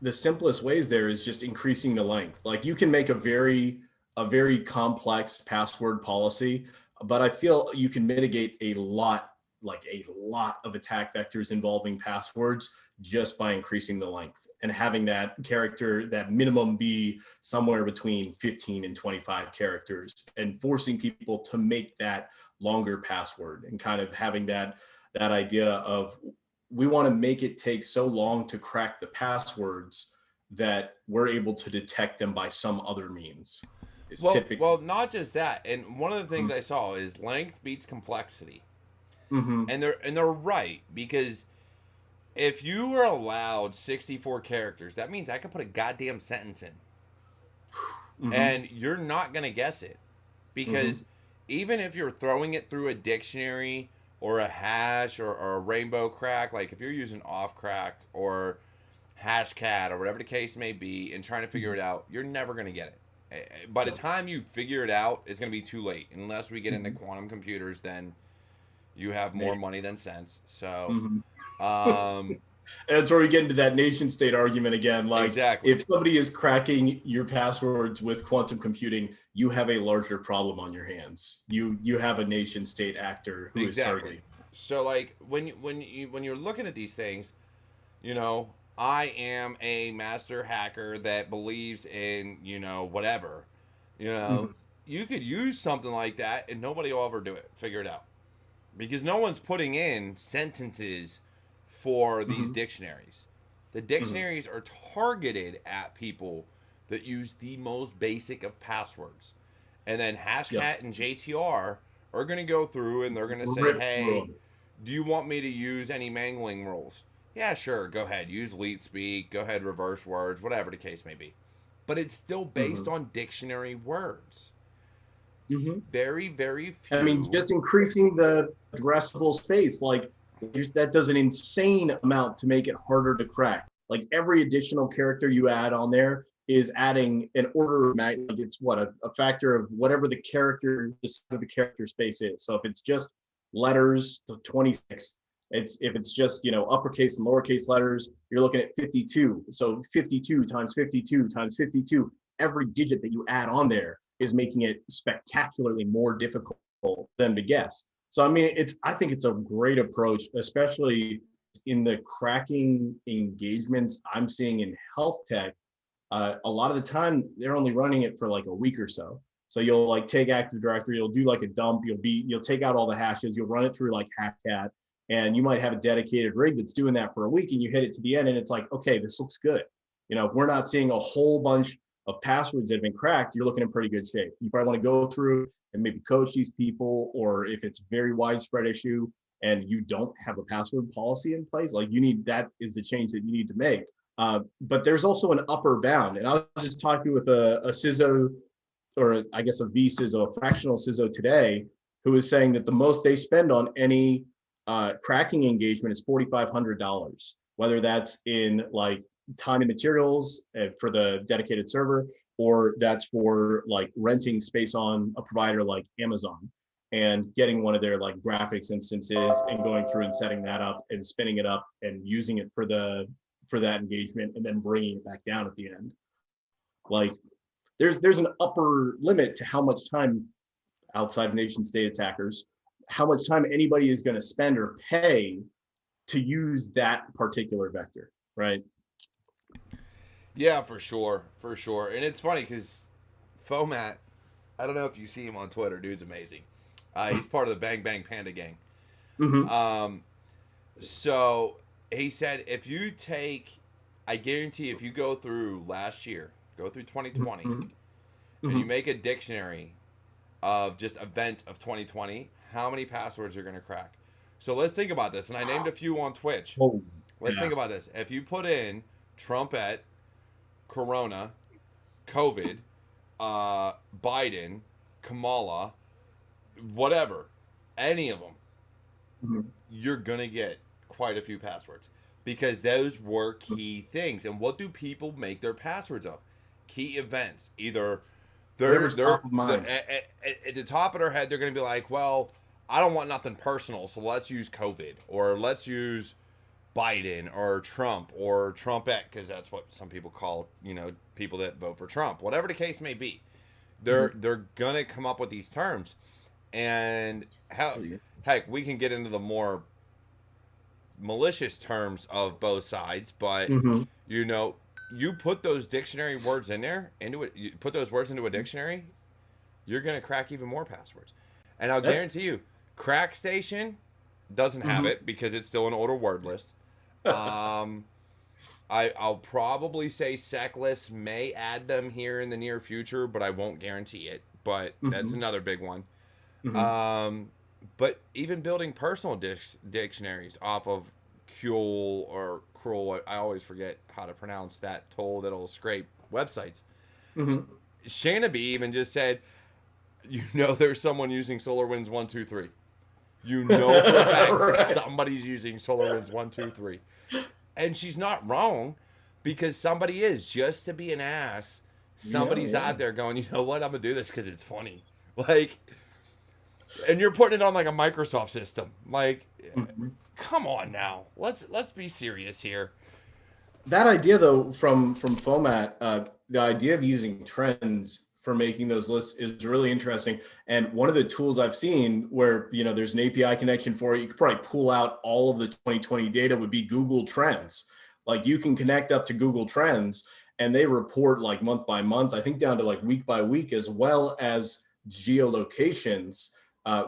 the simplest ways there is just increasing the length. Like you can make a very complex password policy, but I feel you can mitigate a lot of attack vectors involving passwords just by increasing the length and having that character, that minimum be somewhere between 15 and 25 characters, and forcing people to make that longer password, and kind of having that idea of, we want to make it take so long to crack the passwords that we're able to detect them by some other means. Well, not just that. And one of the things I saw is length beats complexity. And they're right, because if you are allowed 64 characters, that means I can put a goddamn sentence in. And you're not going to guess it. Because even if you're throwing it through a dictionary or a hash or a rainbow crack, like if you're using off crack or hashcat or whatever the case may be and trying to figure it out, you're never going to get it. By the time you figure it out, it's going to be too late. Unless we get into quantum computers, then you have more money than sense. So, that's where we get into that nation state argument again. Like, exactly. If somebody is cracking your passwords with quantum computing, you have a larger problem on your hands. You have a nation state actor who is targeting. So, like when you're looking at these things, I am a master hacker that believes in whatever. You could use something like that, and nobody will ever do it. Figure it out. Because no one's putting in sentences for these dictionaries. The dictionaries are targeted at people that use the most basic of passwords. And then Hashcat and JTR are going to go through and they're going to say, hey, do you want me to use any mangling rules? Yeah, sure, go ahead. Use leet speak, go ahead, reverse words, whatever the case may be. But it's still based on dictionary words. Very, very few. I mean, just increasing the addressable space, like that does an insane amount to make it harder to crack. Like every additional character you add on there is adding an order of magnitude. Like it's a factor of whatever the size of the character space is. So if it's just letters, so 26. If it's just uppercase and lowercase letters, you're looking at 52. So 52 times 52 times 52. Every digit that you add on there is making it spectacularly more difficult for them to guess. So I mean, I think it's a great approach, especially in the cracking engagements I'm seeing in health tech. A lot of the time they're only running it for like a week or so. So you'll like take Active Directory, you'll do like a dump, you'll take out all the hashes, you'll run it through like Hashcat, and you might have a dedicated rig that's doing that for a week, and you hit it to the end and it's like, okay, this looks good. We're not seeing a whole bunch of passwords that have been cracked. You're looking in pretty good shape. You probably want to go through and maybe coach these people, or if it's a very widespread issue and you don't have a password policy in place, like that is the change that you need to make. But there's also an upper bound. And I was just talking with a CISO, or I guess a vCISO, a fractional CISO today, who was saying that the most they spend on any cracking engagement is $4,500, whether that's in like time and materials for the dedicated server, or that's for like renting space on a provider like Amazon and getting one of their like graphics instances and going through and setting that up and spinning it up and using it for the for that engagement and then bringing it back down at the end. Like there's an upper limit to how much time outside of nation state attackers, how much time anybody is going to spend or pay to use that particular vector, right? Yeah, for sure. And it's funny because Fomat, I don't know if you see him on Twitter. Dude's amazing. He's part of the Bang Bang Panda gang. Mm-hmm. So he said, if you take, I guarantee if you go through last year, go through 2020, Mm-hmm. and you make a dictionary of just events of 2020, how many passwords you're going to crack. So let's think about this. And I named a few on Twitch. Oh, Let's think about this. If you put in Trumpet, Corona, COVID, Biden, Kamala, whatever, any of them, mm-hmm. you're going to get quite a few passwords because those were key things. And what do people make their passwords of? Key events. Either they're at the top of their head, they're going to be like, well, I don't want nothing personal, so let's use COVID, or let's use Biden or Trump or Trumpet, because that's what some people call, people that vote for Trump. Whatever the case may be, they're going to come up with these terms. And heck, we can get into the more malicious terms of both sides, but you put those dictionary words in there, you put those words into a dictionary, you're going to crack even more passwords. And I'll guarantee you, Crack Station doesn't have it because it's still an older word list. I'll probably say Secless may add them here in the near future, but I won't guarantee it. But that's another big one. But even building personal dictionaries off of Kuel or Krull, I always forget how to pronounce that tool that'll scrape websites. Shanaby even just said, there's someone using SolarWinds 123. For a fact somebody's using SolarWinds 123. And she's not wrong, because somebody is. Just to be an ass, somebody's out there going, you know what, I'm going to do this because it's funny. Like, and you're putting it on like a Microsoft system. Like, come on now. Let's be serious here. That idea, though, from Fomat, the idea of using trends for making those lists is really interesting. And one of the tools I've seen where, there's an API connection for it, you could probably pull out all of the 2020 data, would be Google Trends. Like, you can connect up to Google Trends and they report like month by month, I think down to like week by week, as well as geolocations,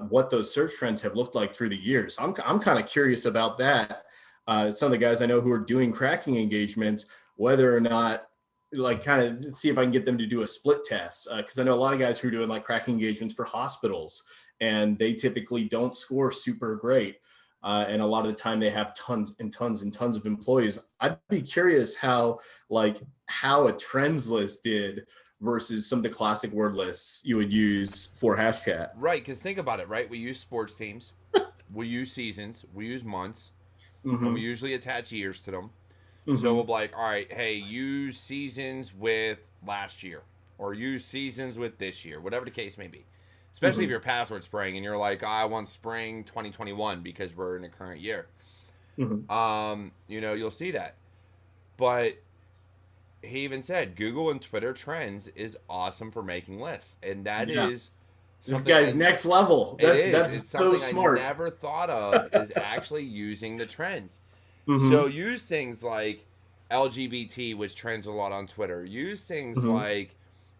what those search trends have looked like through the years. I'm kind of curious about that. Some of the guys I know who are doing cracking engagements, whether or not, like, kind of see if I can get them to do a split test, because I know a lot of guys who are doing like cracking engagements for hospitals, and they typically don't score super great, and a lot of the time they have tons and tons and tons of employees. I'd be curious how a trends list did versus some of the classic word lists you would use for Hashcat. Right, because think about it, right? We use sports teams, we use seasons, we use months, and we usually attach years to them. So we'll be like, all right, hey, use seasons with last year, or use seasons with this year, whatever the case may be. Especially if you're password spraying and you're like, I want spring 2021 because we're in a current year. You'll see that. But he even said Google and Twitter Trends is awesome for making lists. And that is... This guy's next level. That's so smart. I never thought of is actually using the trends. So use things like LGBT, which trends a lot on Twitter. Use things like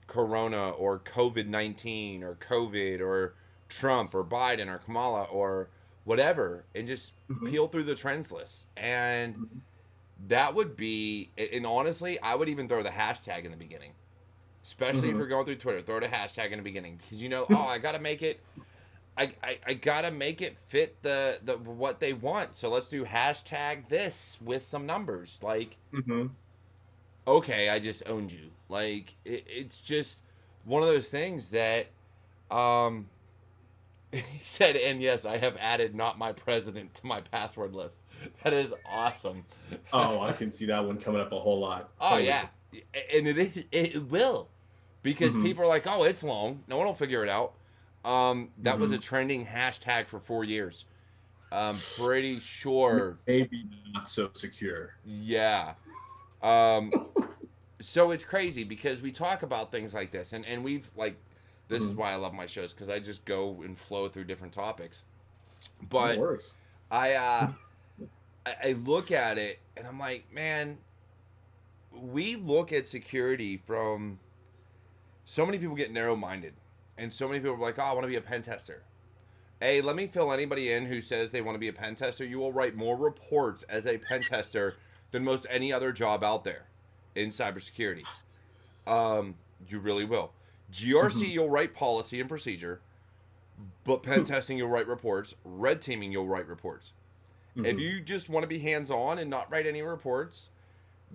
Corona or COVID-19 or COVID or Trump or Biden or Kamala or whatever, and just peel through the trends list. And that would be, and honestly, I would even throw the hashtag in the beginning. Especially if you're going through Twitter, throw the hashtag in the beginning, because I gotta make it. I gotta make it fit the what they want. So let's do hashtag this with some numbers. Like, okay, I just owned you. Like, it's just one of those things that, he said, and yes, I have added not my president to my password list. That is awesome. Oh, I can see that one coming up a whole lot. Oh, yeah. And it will. Because people are like, oh, it's long. No one will figure it out. That was a trending hashtag for 4 years. I'm pretty sure. Maybe not so secure. Yeah. Um, so it's crazy because we talk about things like this, and we've like, this is Mhm. why I love my shows because I just go and flow through different topics. No But worries. I, uh, I look at it and I'm like, man, we look at security from so many people get narrow minded, and so many people are like, oh, I want to be a pen tester. Hey, let me fill anybody in who says they want to be a pen tester. You will write more reports as a pen tester than most any other job out there in cybersecurity. You really will. GRC, Mhm. you'll write policy and procedure, but pen testing, you'll write reports. Red teaming, you'll write reports. If Mhm. you just want to be hands on and not write any reports,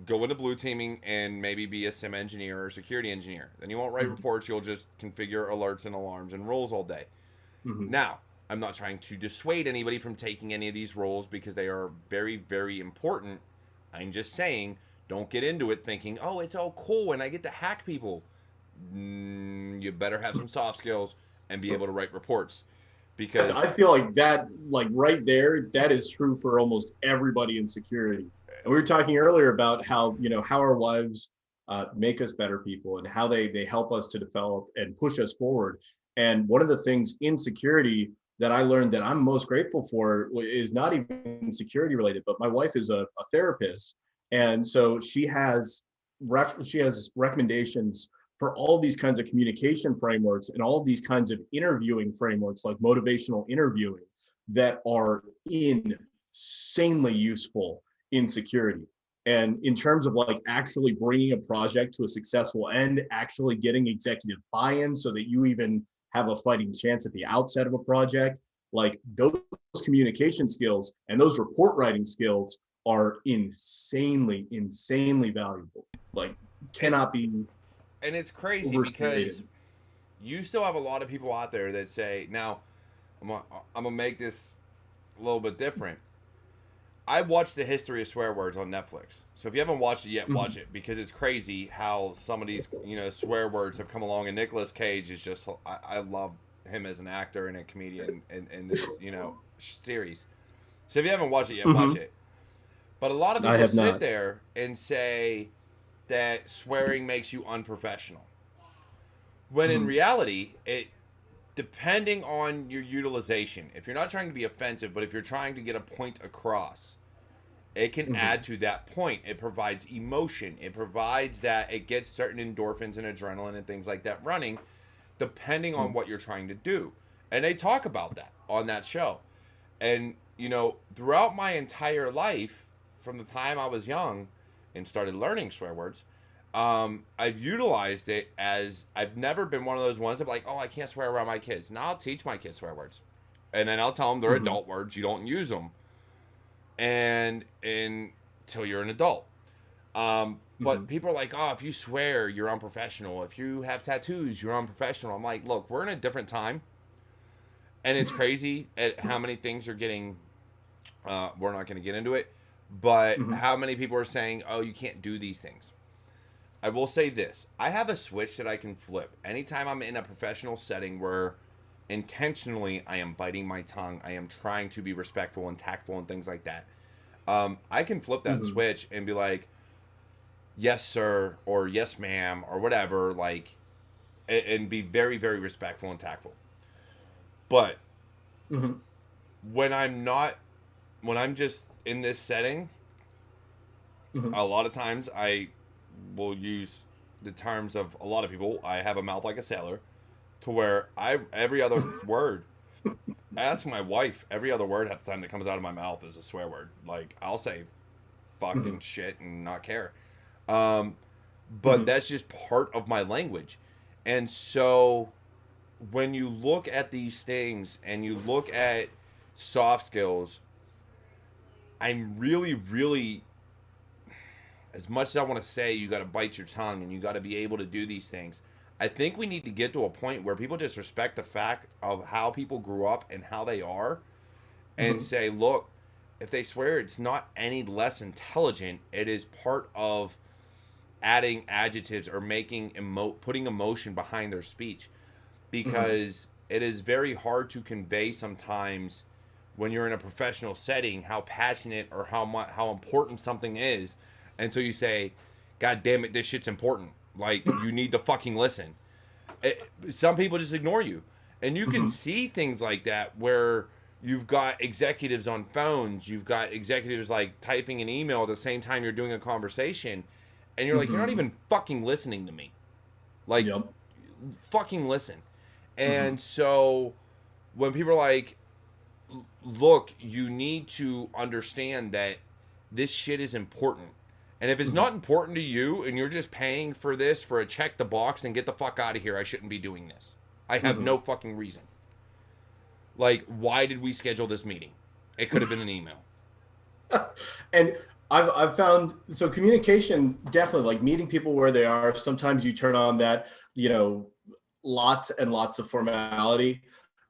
go into blue teaming and maybe be a sim engineer or security engineer. Then you won't write Mhm. reports, you'll just configure alerts and alarms and rules all day. Mhm. Now, I'm not trying to dissuade anybody from taking any of these roles because they are very, very important. I'm just saying, don't get into it thinking, oh, it's all cool and I get to hack people. You better have some soft skills and be able to write reports because, I feel like that, like right there, that is true for almost everybody in security. And we were talking earlier about how, how our wives make us better people and how they help us to develop and push us forward. And one of the things in security that I learned that I'm most grateful for is not even security related, but my wife is a therapist, and so she has recommendations for all these kinds of communication frameworks and all these kinds of interviewing frameworks like motivational interviewing that are insanely useful in security. And in terms of like actually bringing a project to a successful end, actually getting executive buy-in so that you even have a fighting chance at the outset of a project, like those communication skills and those report writing skills are insanely valuable. Like and, cannot be and it's crazy because overstated. you still have a lot of people out there that say, now, I'm going to make this a little bit different. I watched the history of swear words on Netflix. So if you haven't watched it yet, watch Mhm. it because it's crazy how some of these, swear words have come along. And Nicolas Cage is just, I love him as an actor and a comedian in this, series. So if you haven't watched it yet, watch Mhm. it. But a lot of I people have sit not. there and say that swearing makes you unprofessional. When in Mhm. reality, it depending on your utilization, if you're not trying to be offensive, but if you're trying to get a point across, it can add Mhm. to that point. It provides emotion. It provides that it gets certain endorphins and adrenaline and things like that running, depending on Mhm. what you're trying to do. And they talk about that on that show. And, throughout my entire life, from the time I was young and started learning swear words, I've utilized it as I've never been one of those ones that like, oh, I can't swear around my kids. Now I'll teach my kids swear words. And then I'll tell them they're Mhm. adult words. You don't use them. And until you're an adult. But Mhm. people are like, oh, if you swear, you're unprofessional. If you have tattoos, you're unprofessional. I'm like, look, we're in a different time. And it's crazy at how many things are getting, we're not going to get into it, but Mhm. how many people are saying, oh, you can't do these things. I will say this. I have a switch that I can flip. Anytime I'm in a professional setting where intentionally I am biting my tongue, I am trying to be respectful and tactful and things like that. I can flip that Mhm. switch and be like, yes, sir, or yes, ma'am, or whatever, like, and be very, very respectful and tactful. But Mhm. when I'm not, when I'm just in this setting, Mhm. a lot of times I will use the terms of a lot of people. I have a mouth like a sailor, to where I every other word. Ask my wife. Every other word half the time that comes out of my mouth is a swear word. Like I'll say fucking Mhm. shit and not care. Um, but Mhm. that's just part of my language. And so when you look at these things and you look at soft skills, I'm really, really, as much as I want to say you got to bite your tongue and you got to be able to do these things, I think we need to get to a point where people just respect the fact of how people grew up and how they are and Mhm. say, look, if they swear, it's not any less intelligent. It is part of adding adjectives or putting emotion behind their speech Mhm. because it is very hard to convey sometimes when you're in a professional setting how passionate or how important something is until you say, God damn it, this shit's important. Like, you need to fucking listen. Some people just ignore you. And you can see things like that where you've got executives on phones, you've got executives like typing an email at the same time you're doing a conversation, and you're like, you're not even fucking listening to me. Like, fucking listen. And so when people are like, look, you need to understand that this shit is important. And if it's not important to you and you're just paying for this for a check the box and get the fuck out of here, I shouldn't be doing this. I have no fucking reason. Like, why did we schedule this meeting? It could have been an email. And I've found, so communication, definitely, like meeting people where they are. Sometimes you turn on that, lots and lots of formality.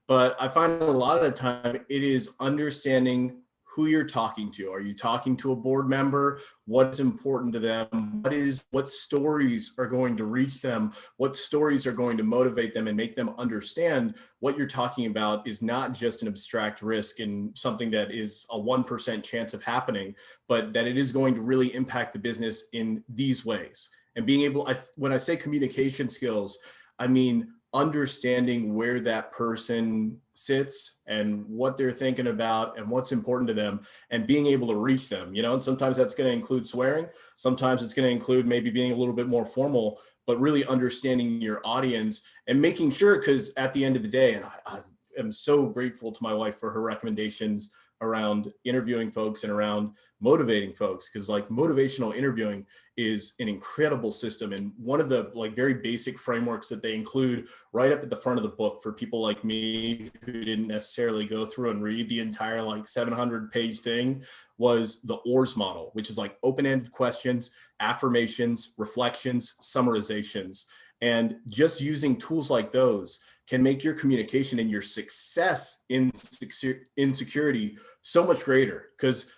But I find a lot of the time it is understanding who you're talking to. Are you talking to a board member? What's important to them? What stories are going to reach them? What stories are going to motivate them and make them understand what you're talking about is not just an abstract risk and something that is a 1% chance of happening, but that it is going to really impact the business in these ways. And being able, when I say communication skills, I mean understanding where that person sits and what they're thinking about and what's important to them and being able to reach them, and sometimes that's going to include swearing. Sometimes it's going to include maybe being a little bit more formal, but really understanding your audience and making sure, because at the end of the day, and I am so grateful to my wife for her recommendations around interviewing folks and around motivating folks, because like motivational interviewing is an incredible system. And one of the like very basic frameworks that they include right up at the front of the book for people like me who didn't necessarily go through and read the entire like 700-page thing was the Oars Model, which is like open-ended questions, affirmations, reflections, summarizations. And just using tools like those can make your communication and your success in security so much greater, because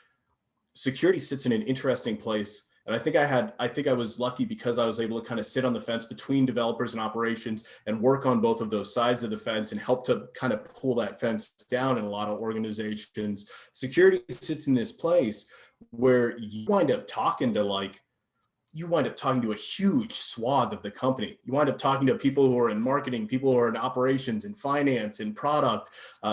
security sits in an interesting place. And I think I was lucky because I was able to kind of sit on the fence between developers and operations and work on both of those sides of the fence and help to kind of pull that fence down in a lot of organizations. Security sits in this place where you wind up talking to a huge swath of the company. You wind up talking to people who are in marketing, people who are in operations and finance and product,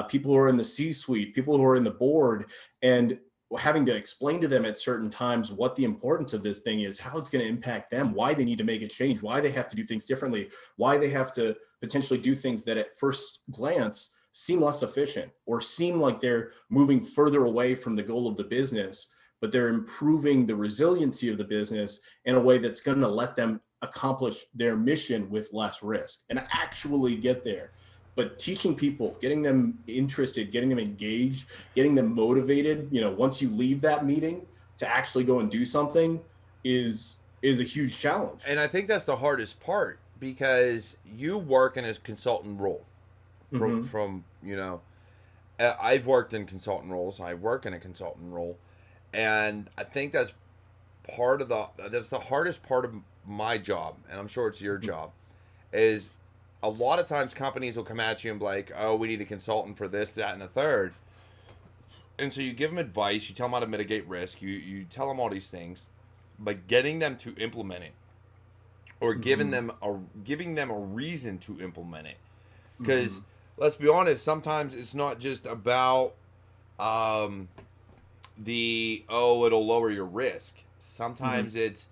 people who are in the C-suite, people who are in the board, and having to explain to them at certain times what the importance of this thing is, how it's going to impact them, why they need to make a change, why they have to do things differently, why they have to potentially do things that at first glance seem less efficient or seem like they're moving further away from the goal of the business, but they're improving the resiliency of the business in a way that's going to let them accomplish their mission with less risk and actually get there. But teaching people, getting them interested, getting them engaged, getting them motivated, once you leave that meeting to actually go and do something is a huge challenge. And I think that's the hardest part, because you work in a consultant role from I've worked in consultant roles. I work in a consultant role. And I think that's the hardest part of my job, and I'm sure it's your job, is a lot of times companies will come at you and be like, oh, we need a consultant for this, that, and the third. And so you give them advice, you tell them how to mitigate risk, you tell them all these things, but getting them to implement it, or giving them a reason to implement it. Because let's be honest, sometimes it's not just about it'll lower your risk. Sometimes it's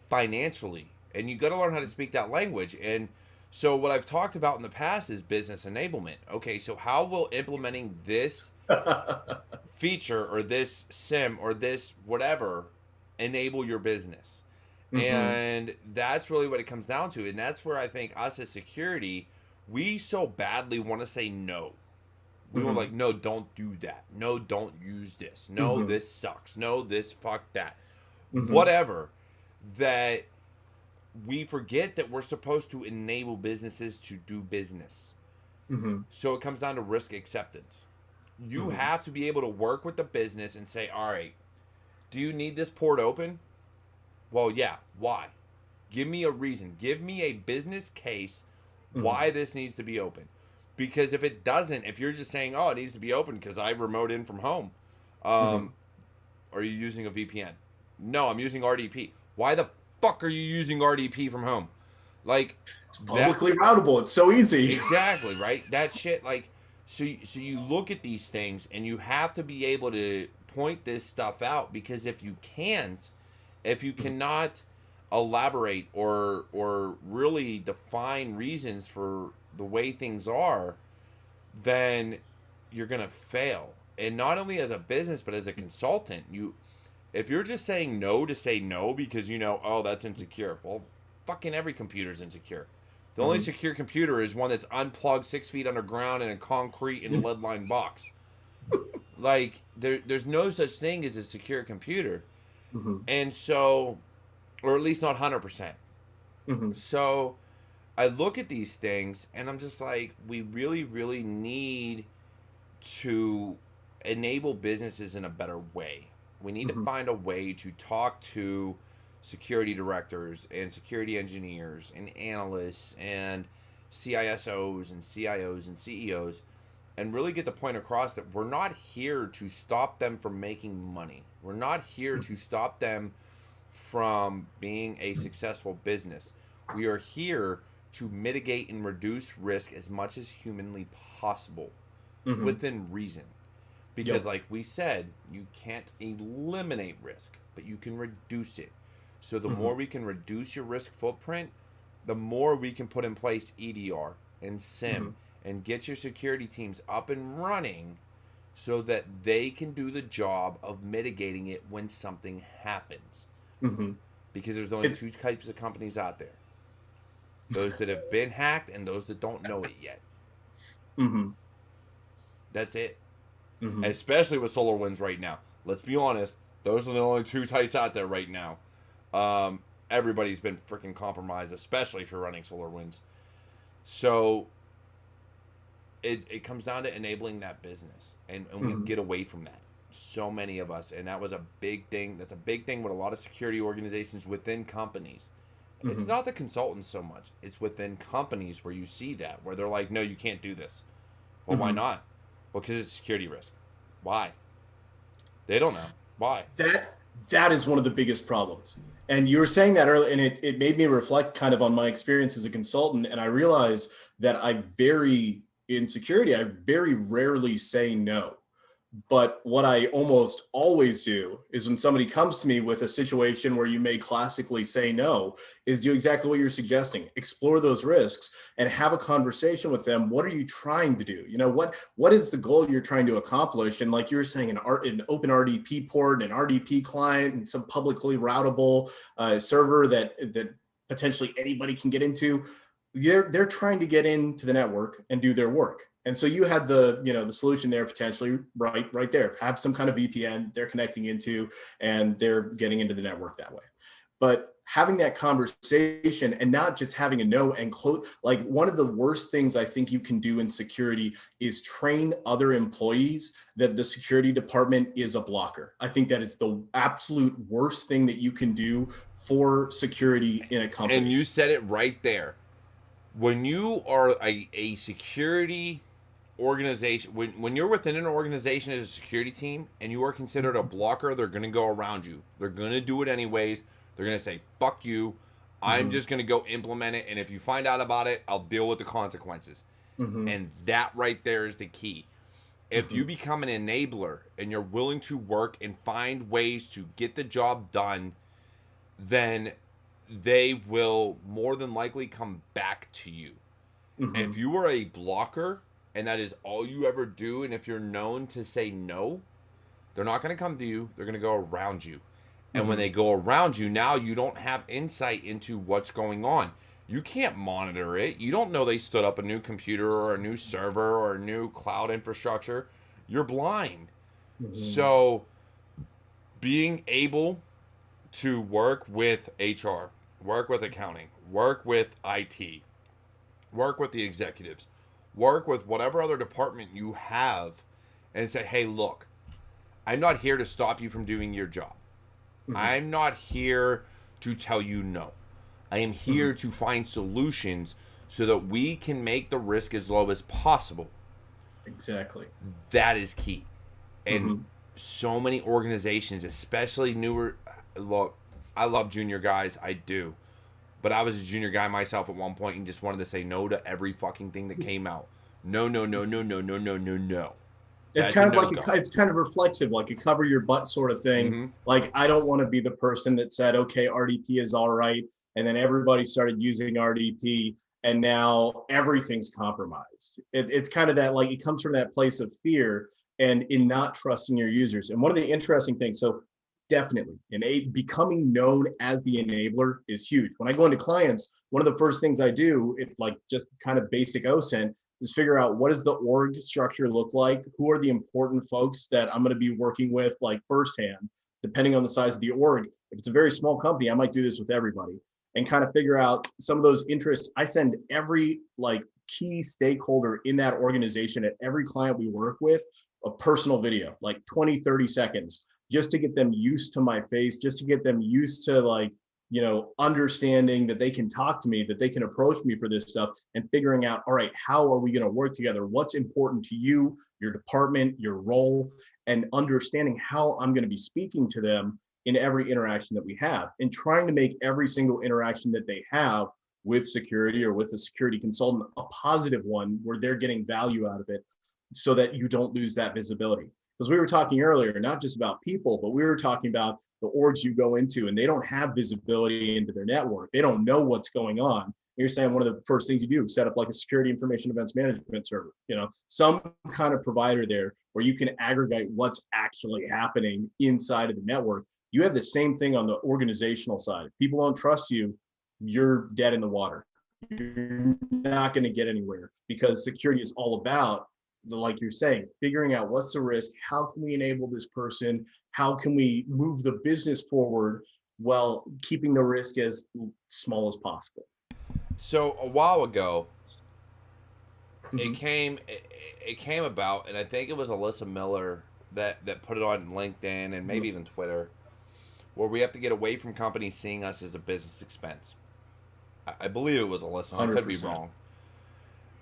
financially, and you got to learn how to speak that language. And so what I've talked about in the past is business enablement. Okay, so how will implementing this feature or this sim or this whatever enable your business? And that's really what it comes down to. And that's where I think us as security, we so badly want to say no. We were like, no, don't do that. No, don't use this. No, this sucks. No, this, fuck that. Whatever. That we forget that we're supposed to enable businesses to do business. So it comes down to risk acceptance. You have to be able to work with the business and say, all right, do you need this port open? Well, yeah. Why? Give me a reason. Give me a business case why this needs to be open. Because if it doesn't, if you're just saying, oh, it needs to be open because I remote in from home, are you using a VPN? No, I'm using RDP. Why the fuck are you using RDP from home? Like, It's publicly routable. It's so easy. Exactly, right? That shit, like, so you look at these things and you have to be able to point this stuff out, because if you can't, if you cannot elaborate or really define reasons for the way things are, then you're gonna fail. And not only as a business, but as a consultant, if you're just saying no to say no because oh, that's insecure. Well, fucking every computer's insecure. The only secure computer is one that's unplugged 6 feet underground in a concrete and lead-lined box. Like, there's no such thing as a secure computer. And so, or at least not 100%. So, I look at these things and I'm just like, we really, really need to enable businesses in a better way. We need to find a way to talk to security directors and security engineers and analysts and CISOs and CIOs and CEOs and really get the point across that we're not here to stop them from making money. We're not here to stop them from being a successful business. We are here to mitigate and reduce risk as much as humanly possible within reason. Because like we said, you can't eliminate risk, but you can reduce it. So the more we can reduce your risk footprint, the more we can put in place EDR and SIM and get your security teams up and running so that they can do the job of mitigating it when something happens. Because there's only two types of companies out there. Those that have been hacked and those that don't know it yet. That's it. Especially with SolarWinds right now. Let's be honest. Those are the only two types out there right now. Everybody's been freaking compromised, especially if you're running SolarWinds. So it comes down to enabling that business, and we get away from that. So many of us, and that was a big thing. That's a big thing with a lot of security organizations within companies. It's not the consultants so much. It's within companies where you see that, where they're like, no, you can't do this. Well, why not? Well, because it's a security risk. Why? They don't know. Why? That is one of the biggest problems. And you were saying that earlier, and it made me reflect kind of on my experience as a consultant. And I realized that in security, I very rarely say no. But what I almost always do is when somebody comes to me with a situation where you may classically say no, is do exactly what you're suggesting. Explore those risks and have a conversation with them. What are you trying to do? What is the goal you're trying to accomplish? And like you were saying, an open RDP port, an RDP client, and some publicly routable server that potentially anybody can get into. They're trying to get into the network and do their work. And so you had the solution there potentially right there. Have some kind of VPN they're connecting into, and they're getting into the network that way. But having that conversation and not just having a no and close, like one of the worst things I think you can do in security is train other employees that the security department is a blocker. I think that is the absolute worst thing that you can do for security in a company. And you said it right there. When you are a security organization, when you're within an organization as a security team and you are considered a blocker, they're going to go around you. They're going to do it anyways. They're going to say, fuck you. I'm just going to go implement it. And if you find out about it, I'll deal with the consequences. And that right there is the key. If you become an enabler and you're willing to work and find ways to get the job done, then they will more than likely come back to you. If you are a blocker and that is all you ever do, and if you're known to say no, they're not going to come to you. They're going to go around you. And when they go around you, now you don't have insight into what's going on. You can't monitor it. You don't know they stood up a new computer or a new server or a new cloud infrastructure. You're blind. So being able to work with HR, work with accounting, work with IT, work with the executives, work with whatever other department you have, and say, hey, look, I'm not here to stop you from doing your job. I'm not here to tell you no. I am here to find solutions so that we can make the risk as low as possible. Exactly. That is key. And Mm-hmm. so many organizations, especially newer, look, I love junior guys, I do. But I was a junior guy myself at one point and just wanted to say no to every fucking thing that came out. No, no, no, no, no, no, no, no, no. It's kind of like it's kind of reflexive, like a cover your butt sort of thing. Mm-hmm. Like, I don't want to be the person that said, okay, RDP is all right, and then everybody started using RDP, and now everything's compromised. It's kind of that, like, it comes from that place of fear and in not trusting your users. And one of the interesting things, so definitely, becoming known as the enabler is huge. When I go into clients, one of the first things I do, it's like just kind of basic OSINT, is figure out what does the org structure look like? Who are the important folks that I'm going to be working with, like, firsthand, depending on the size of the org. If it's a very small company, I might do this with everybody and kind of figure out some of those interests. I send every, like, key stakeholder in that organization at every client we work with a personal video, like 20, 30 seconds, just to get them used to my face, just to get them used to, like, you know, understanding that they can talk to me, that they can approach me for this stuff, and figuring out, all right, how are we going to work together? What's important to you, your department, your role, and understanding how I'm going to be speaking to them in every interaction that we have, and trying to make every single interaction that they have with security or with a security consultant a positive one where they're getting value out of it, so that you don't lose that visibility. Because we were talking earlier, not just about people, but we were talking about the orgs you go into, and they don't have visibility into their network. They don't know what's going on. You're saying one of the first things you do, set up like a security information events management server, you know, some kind of provider there where you can aggregate what's actually happening inside of the network. You have the same thing on the organizational side. If people don't trust you, you're dead in the water. You're not going to get anywhere, because security is all about, like you're saying, figuring out what's the risk, how can we enable this person, how can we move the business forward while keeping the risk as small as possible. So a while ago, Mm-hmm. it came about, and I think it was Alyssa Miller that put it on LinkedIn and maybe even Twitter, where we have to get away from companies seeing us as a business expense. I believe it was Alyssa. I could be wrong.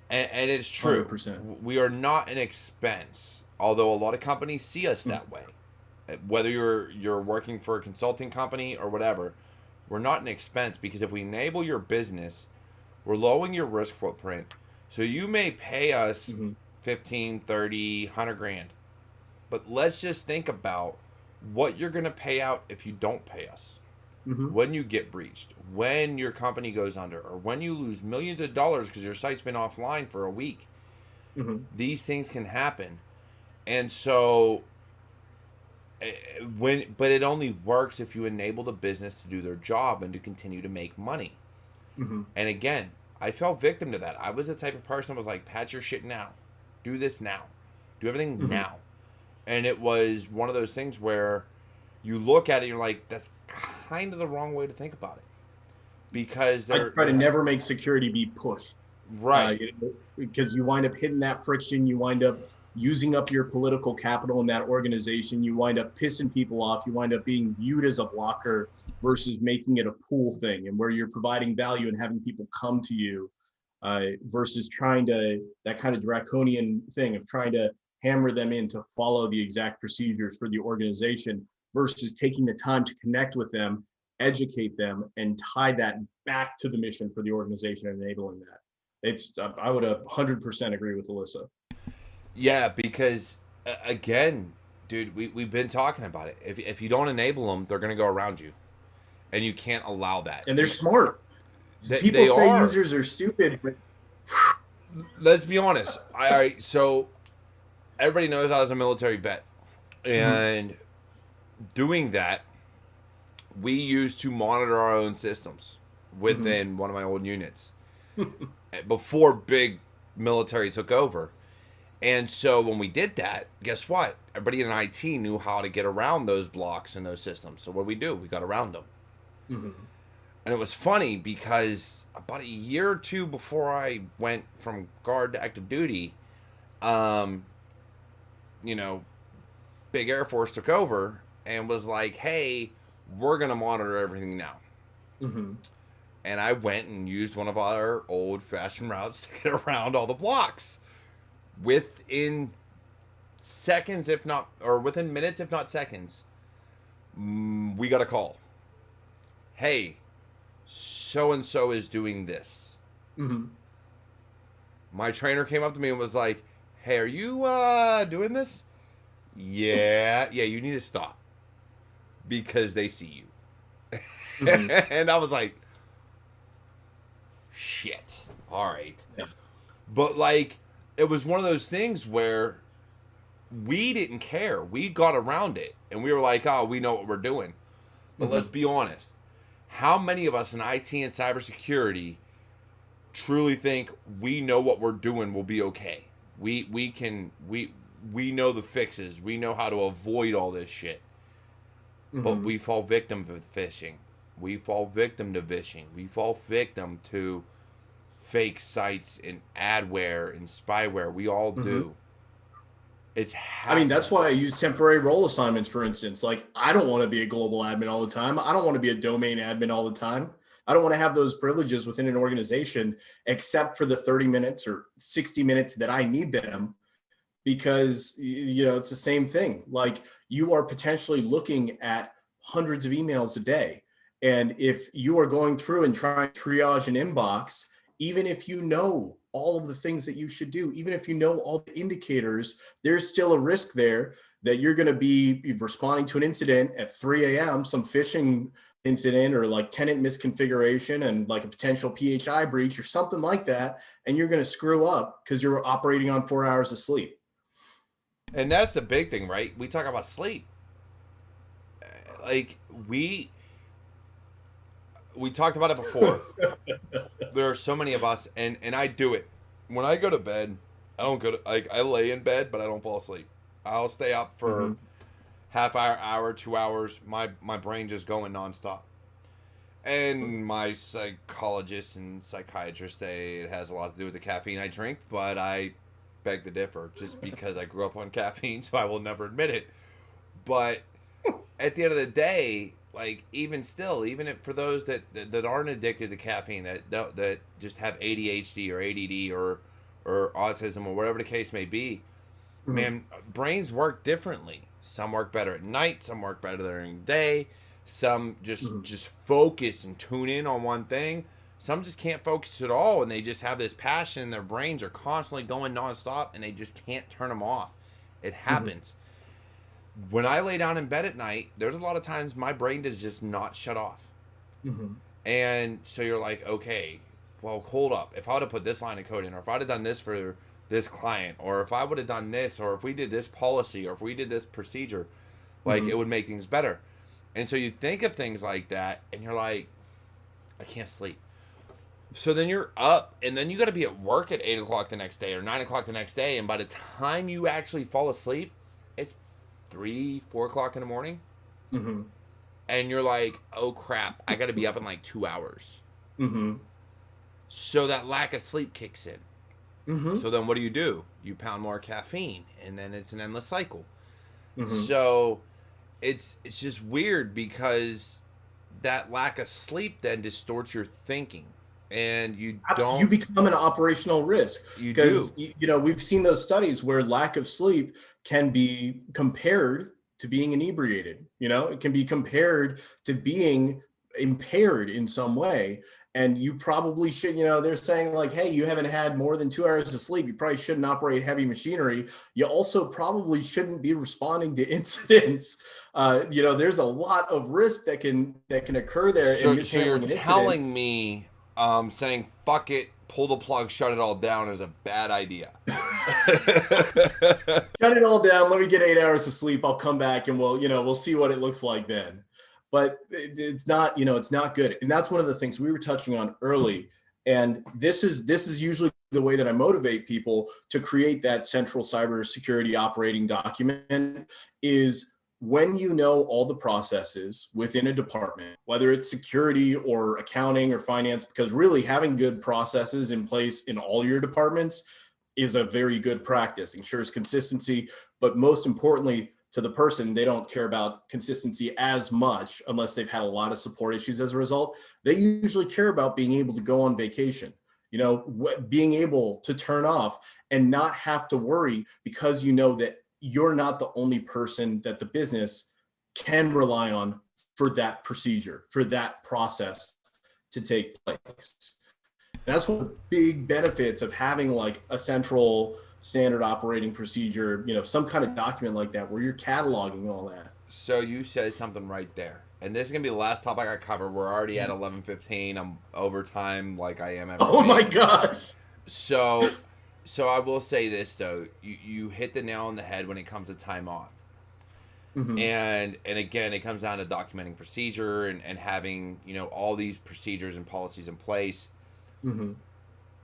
And it's true. 100%. We are not an expense, although a lot of companies see us that way. Whether you're working for a consulting company or whatever, we're not an expense, because if we enable your business, we're lowering your risk footprint. So you may pay us 15, 30, 100 grand. But let's just think about what you're going to pay out if you don't pay us. When you get breached, when your company goes under, or when you lose millions of dollars because your site's been offline for a week. These things can happen. And so but it only works if you enable the business to do their job and to continue to make money. And again, I fell victim to that. I was the type of person that was like, patch your shit now, do this now, do everything now. And it was one of those things where you look at it and you're like, that's kind of the wrong way to think about it, because I try to never make security be pushed, right? Because you wind up hitting that friction, you wind up using up your political capital in that organization, you wind up pissing people off, you wind up being viewed as a blocker versus making it a pool thing, and where you're providing value and having people come to you, versus trying to, that kind of draconian thing of trying to hammer them in to follow the exact procedures for the organization, versus taking the time to connect with them, educate them, and tie that back to the mission for the organization and enabling that. It's, I would 100% agree with Alyssa. Yeah, because again, dude, we've been talking about it. If you don't enable them, they're going to go around you, and you can't allow that. And they're smart. People they say are. Users are stupid, but let's be honest. So everybody knows I was a military vet, and doing that, we used to monitor our own systems within one of my old units before big military took over. And so when we did that, guess what? Everybody in IT knew how to get around those blocks and those systems. So what did we do? We got around them. And it was funny because about a year or two before I went from guard to active duty, you know, big Air Force took over and was like, hey, we're going to monitor everything now. and I went and used one of our old-fashioned routes to get around all the blocks. Within seconds, if not, or within minutes, if not seconds, we got a call. Hey, so-and-so is doing this. Mm-hmm. My trainer came up to me and was like, hey, are you doing this? Yeah, you need to stop because they see you. Mm-hmm. And I was like, shit. All right. Yeah. But like, it was one of those things where we didn't care. We got around it and we were like, oh, we know what we're doing. But let's be honest. How many of us in IT and cybersecurity truly think we know what we're doing will be okay? We know the fixes. We know how to avoid all this shit. But we fall victim to phishing. We fall victim to vishing. We fall victim to fake sites and adware and spyware. We all do. It's happening. I mean, that's why I use temporary role assignments, for instance. Like, I don't want to be a global admin all the time. I don't want to be a domain admin all the time. I don't want to have those privileges within an organization, except for the 30 minutes or 60 minutes that I need them, because, you know, it's the same thing. Like, you are potentially looking at hundreds of emails a day. And if you are going through and trying to triage an inbox, even if you know all of the things that you should do, even if you know all the indicators, there's still a risk there that you're going to be responding to an incident at 3 a.m., some phishing incident or like tenant misconfiguration and like a potential PHI breach or something like that. And you're going to screw up because you're operating on 4 hours of sleep. And that's the big thing, right? We talk about sleep. Like, we talked about it before. There are so many of us, and I do it. When I go to bed, I don't go to, like, I lay in bed, but I don't fall asleep. I'll stay up for half hour, 2 hours. My brain just going nonstop. And my psychologists and psychiatrists say it has a lot to do with the caffeine I drink, but I beg to differ just because I grew up on caffeine, so I will never admit it. But at the end of the day, like, even still, even if, for those that aren't addicted to caffeine, that just have ADHD or ADD or autism or whatever the case may be, man, brains work differently. Some work better at night, some work better during the day, some just focus and tune in on one thing. Some just can't focus at all, and they just have this passion. Their brains are constantly going nonstop, and they just can't turn them off. It happens. When I lay down in bed at night, there's a lot of times my brain does just not shut off. And so you're like, okay, well, hold up. If I would have put this line of code in, or if I'd have done this for this client, or if I would have done this, or if we did this policy, or if we did this procedure, like, it would make things better. And so you think of things like that, and you're like, I can't sleep. So then you're up, and then you got to be at work at 8 o'clock the next day or 9 o'clock the next day. And by the time you actually fall asleep, it's 3, 4 o'clock in the morning. And you're like, oh crap, I got to be up in like 2 hours. So that lack of sleep kicks in. So then what do? You pound more caffeine, and then it's an endless cycle. So it's just weird because that lack of sleep then distorts your thinking. And you become an operational risk, because you know, we've seen those studies where lack of sleep can be compared to being inebriated. You know, it can be compared to being impaired in some way. And you probably should, you know, they're saying like, hey, you haven't had more than 2 hours of sleep, you probably shouldn't operate heavy machinery. You also probably shouldn't be responding to incidents. You know, there's a lot of risk that can occur there. So you're telling me saying fuck it, pull the plug, shut it all down is a bad idea. Shut it all down, let me get 8 hours of sleep, I'll come back and we'll see what it looks like then. But it's not, you know, it's not good. And that's one of the things we were touching on early. And this is usually the way that I motivate people to create that central cybersecurity operating document, is when you know all the processes within a department, whether it's security or accounting or finance, because really having good processes in place in all your departments is a very good practice, ensures consistency, but most importantly, to the person. They don't care about consistency as much unless they've had a lot of support issues as a result. They usually care about being able to go on vacation, being able to turn off and not have to worry, because you know that you're not the only person that the business can rely on for that procedure, for that process to take place. That's one of the big benefits of having like a central standard operating procedure, some kind of document like that where you're cataloging all that. So you said something right there. And this is going to be the last topic I cover. We're already at 11:15. I'm over time like I am every Oh week. my gosh. So I will say this, though. You hit the nail on the head when it comes to time off. Mm-hmm. And again, it comes down to documenting procedure and having, all these procedures and policies in place. Mm-hmm.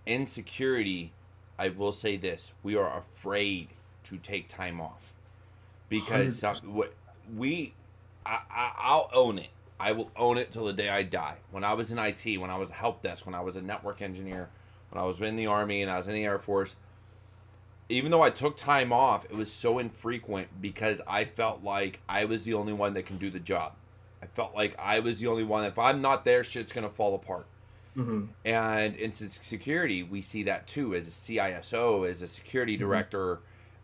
In security, I will say this. We are afraid to take time off. Because I'll own it. I will own it till the day I die. When I was in IT, when I was a help desk, when I was a network engineer, when I was in the Army and I was in the Air Force, even though I took time off, it was so infrequent because I felt like I was the only one that can do the job. I felt like I was the only one. If I'm not there, shit's going to fall apart. Mm-hmm. And in security, we see that too, as a CISO, as a security director,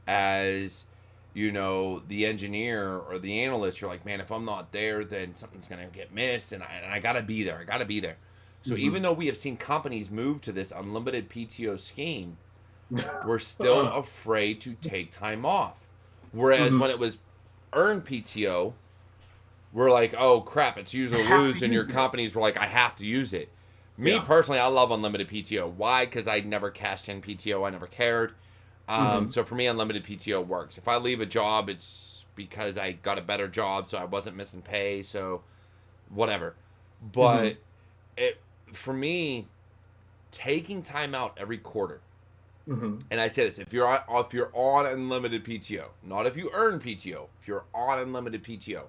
as the engineer or the analyst. You're like, man, if I'm not there, then something's going to get missed, and I got to be there. I got to be there. So even though we have seen companies move to this unlimited PTO scheme, we're still afraid to take time off. Whereas when it was earned PTO, we're like, oh crap, it's use or lose, and your companies were like, I have to use it. Me personally, I love unlimited PTO. Why? Because I never cashed in PTO. I never cared. So for me, unlimited PTO works. If I leave a job, it's because I got a better job, so I wasn't missing pay, so whatever. But for me, taking time out every quarter, and I say this, if you're on unlimited PTO, not if you earn PTO, if you're on unlimited PTO,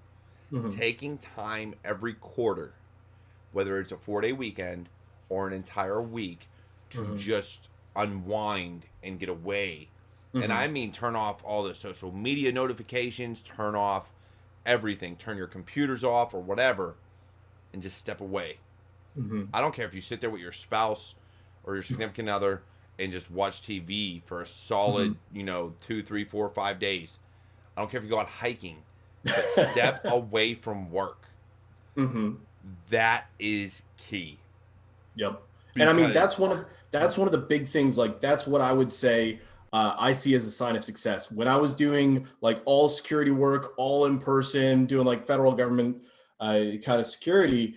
taking time every quarter, whether it's a 4-day weekend or an entire week, to just unwind and get away. And I mean turn off all the social media notifications, turn off everything, turn your computers off or whatever, and just step away. I don't care if you sit there with your spouse or your significant other and just watch TV for a solid, 2, 3, 4, 5 days. I don't care if you go out hiking, but step away from work. That is key. Yep. And I mean, that's one of the big things. Like, that's what I would say I see as a sign of success. When I was doing like all security work, all in person, doing like federal government kind of security,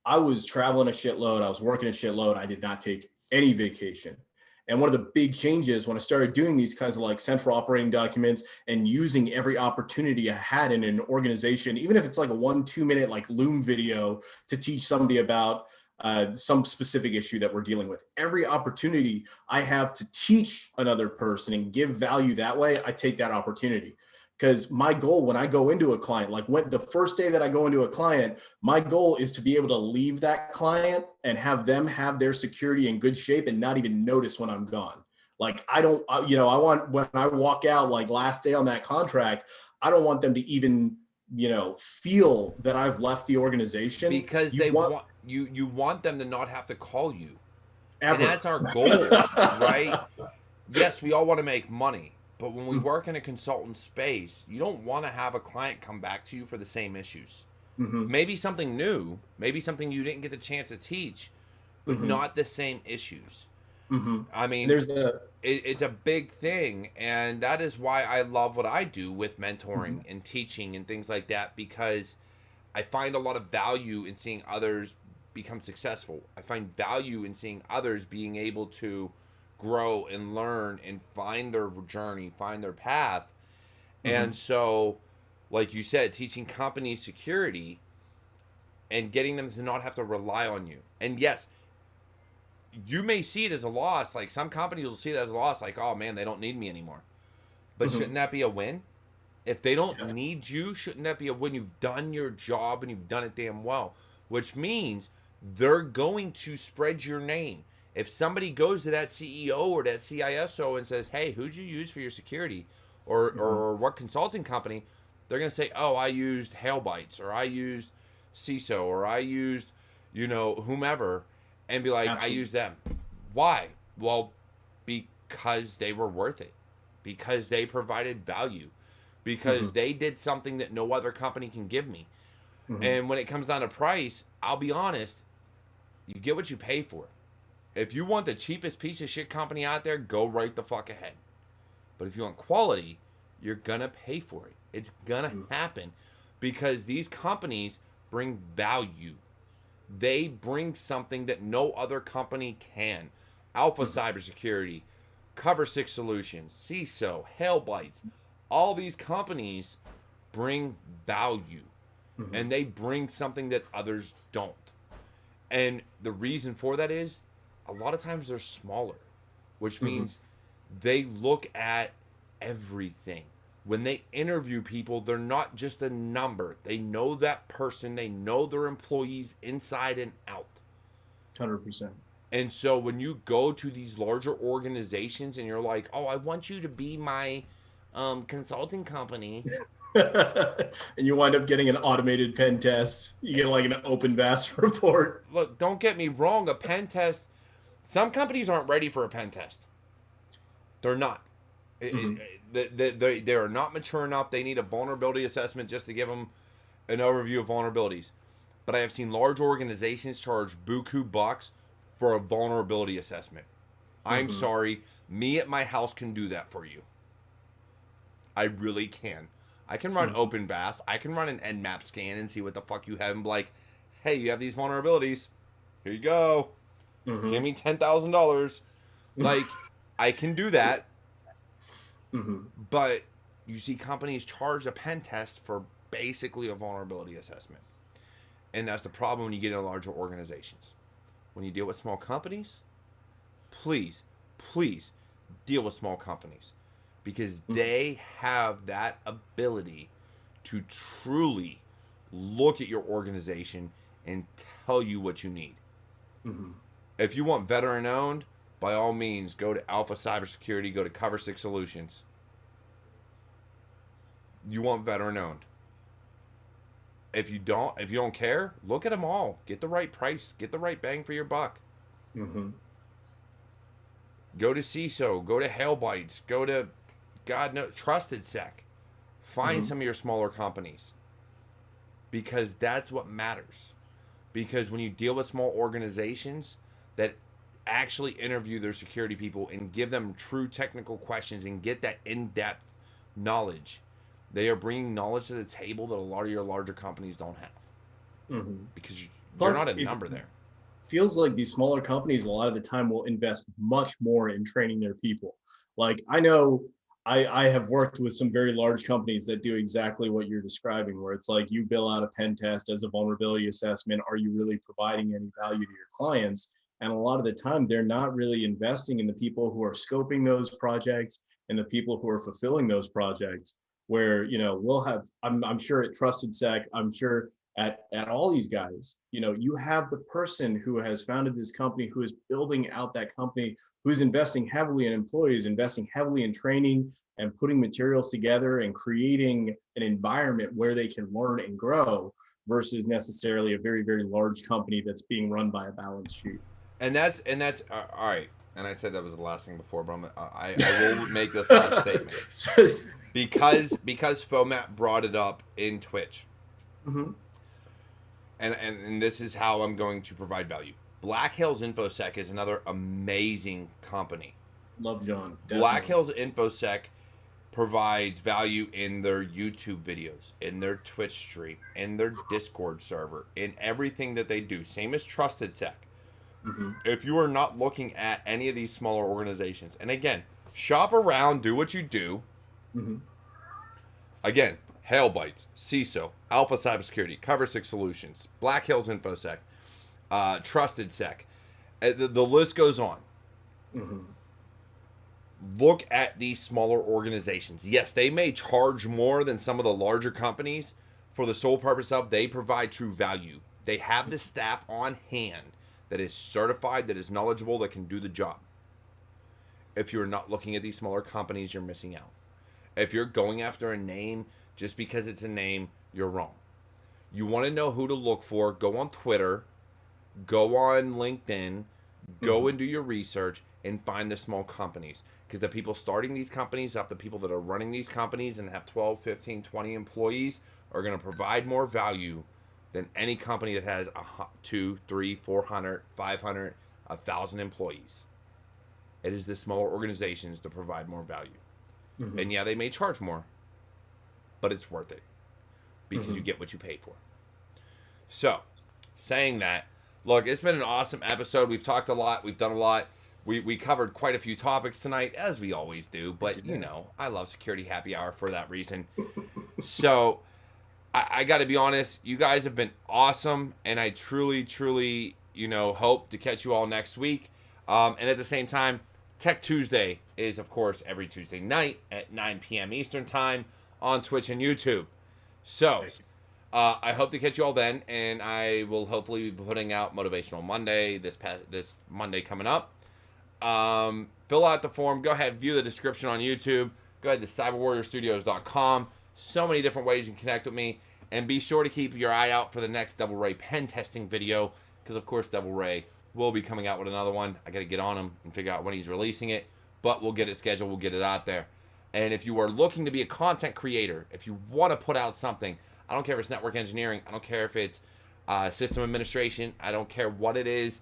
I was traveling a shitload. I was working a shitload. I did not take any vacation. And one of the big changes when I started doing these kinds of like central operating documents and using every opportunity I had in an organization, even if it's like a 1-2 minute like Loom video to teach somebody about some specific issue that we're dealing with. Every opportunity I have to teach another person and give value that way, I take that opportunity. Because my goal when I go into a client, like when the first day that I go into a client, my goal is to be able to leave that client and have them have their security in good shape and not even notice when I'm gone. Like I want, when I walk out like last day on that contract, I don't want them to even, feel that I've left the organization. Because you want them to not have to call you. Ever. And that's our goal, right? Yes, we all want to make money. But when we work in a consultant space, you don't want to have a client come back to you for the same issues. Maybe something new, maybe something you didn't get the chance to teach, but not the same issues. I mean, it's a big thing, and that is why I love what I do with mentoring and teaching and things like that, because I find a lot of value in seeing others become successful. I find value in seeing others being able to grow and learn and find their journey, find their path. And so, like you said, teaching companies security and getting them to not have to rely on you. And yes, you may see it as a loss. Like some companies will see it as a loss, like, oh man, they don't need me anymore. But shouldn't that be a win? If they don't need you, shouldn't that be a win? You've done your job and you've done it damn well, which means they're going to spread your name. If somebody goes to that CEO or that CISO and says, hey, who'd you use for your security or what consulting company, They're going to say, oh, I used Hailbytes, or I used CISO, or I used, whomever, and be like, Absolutely. I used them. Why? Well, because they were worth it. Because they provided value. Because they did something that no other company can give me. And when it comes down to price, I'll be honest, you get what you pay for. If you want the cheapest piece of shit company out there, go right the fuck ahead. But if you want quality, you're going to pay for it. It's going to happen because these companies bring value. They bring something that no other company can. Alpha Cybersecurity, Cover 6 Solutions, CISO, Hailbytes. All these companies bring value. And they bring something that others don't. And the reason for that is a lot of times they're smaller, which means they look at everything. When they interview people, they're not just a number. They know that person. They know their employees inside and out. 100%. And so when you go to these larger organizations and you're like, oh, I want you to be my consulting company. And you wind up getting an automated pen test. You get like an open VAS report. Look, don't get me wrong. A pen test, some companies aren't ready for a pen test. They're not. They are not mature enough. They need a vulnerability assessment just to give them an overview of vulnerabilities. But I have seen large organizations charge buku bucks for a vulnerability assessment. I'm sorry. Me at my house can do that for you. I really can. I can run open VAS. I can run an Nmap scan and see what the fuck you have and be like, hey, you have these vulnerabilities. Here you go. Give me $10,000. Like, I can do that. But you see companies charge a pen test for basically a vulnerability assessment. And that's the problem when you get into larger organizations. When you deal with small companies, please deal with small companies. Because they have that ability to truly look at your organization and tell you what you need. If you want veteran owned, by all means, go to Alpha Cybersecurity, go to Cover 6 Solutions. You want veteran owned. If you don't care, look at them all. Get the right price. Get the right bang for your buck. Go to CISO. Go to Hailbytes. Go to Trusted Sec. Find some of your smaller companies. Because that's what matters. Because when you deal with small organizations that actually interview their security people and give them true technical questions and get that in-depth knowledge, they are bringing knowledge to the table that a lot of your larger companies don't have. Because you're not a number there. Feels like these smaller companies a lot of the time will invest much more in training their people. Like I know I have worked with some very large companies that do exactly what you're describing, where it's like you bill out a pen test as a vulnerability assessment. Are you really providing any value to your clients? And a lot of the time, they're not really investing in the people who are scoping those projects and the people who are fulfilling those projects. Where we'll have, I'm sure at Trusted Sec, I'm sure at all these guys, you have the person who has founded this company, who is building out that company, who's investing heavily in employees, investing heavily in training and putting materials together and creating an environment where they can learn and grow versus necessarily a very, very large company that's being run by a balance sheet. And that's all right. And I said that was the last thing before, but I will make this last statement because FOMAT brought it up in Twitch. And this is how I'm going to provide value. Black Hills InfoSec is another amazing company. Love John. Definitely. Black Hills InfoSec provides value in their YouTube videos, in their Twitch stream, in their Discord server, in everything that they do. Same as Trusted Sec. If you are not looking at any of these smaller organizations, and again, shop around, do what you do. Again, Hailbytes, CISO, Alpha Cybersecurity, Cover 6 Solutions, Black Hills InfoSec, Trusted Sec. The list goes on. Look at these smaller organizations. Yes, they may charge more than some of the larger companies for the sole purpose of they provide true value. They have the staff on hand that is certified, that is knowledgeable, that can do the job. If you're not looking at these smaller companies, you're missing out. If you're going after a name Just because it's a name, you're wrong. You want to know who to look for, go on Twitter, go on LinkedIn, go and do your research and find the small companies. Because the people starting these companies up, the people that are running these companies and have 12, 15, 20 employees are going to provide more value than any company that has 2, 3, 400, 500, 1,000 employees. It is the smaller organizations that provide more value. And yeah, they may charge more, but it's worth it because you get what you pay for. So, saying that, look, it's been an awesome episode. We've talked a lot. We've done a lot. We covered quite a few topics tonight, as we always do. But, you know, I love Security Happy Hour for that reason. So, I got to be honest. You guys have been awesome. And I truly, truly, you know, hope to catch you all next week. And at the same time, Tech Tuesday is, of course, every Tuesday night at 9 p.m. Eastern Time on Twitch and YouTube. So, I hope to catch you all then, and I will hopefully be putting out Motivational Monday this Monday coming up. Fill out the form. Go ahead, view the description on YouTube. Go ahead to CyberWarriorStudios.com. So many different ways you can connect with me, and be sure to keep your eye out for the next Devil Ray pen testing video, because of course Devil Ray will be coming out with another one. I got to get on him and figure out when he's releasing it, but we'll get it scheduled. We'll get it out there. And if you are looking to be a content creator, if you want to put out something, I don't care if it's network engineering, I don't care if it's system administration, I don't care what it is,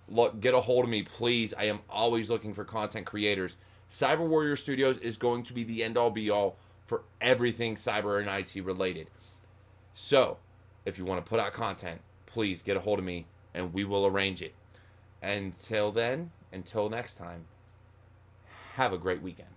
look, get a hold of me, please. I am always looking for content creators. Cyber Warrior Studios is going to be the end-all, be-all for everything cyber and IT related. So, if you want to put out content, please get a hold of me, and we will arrange it. Until then, until next time, have a great weekend.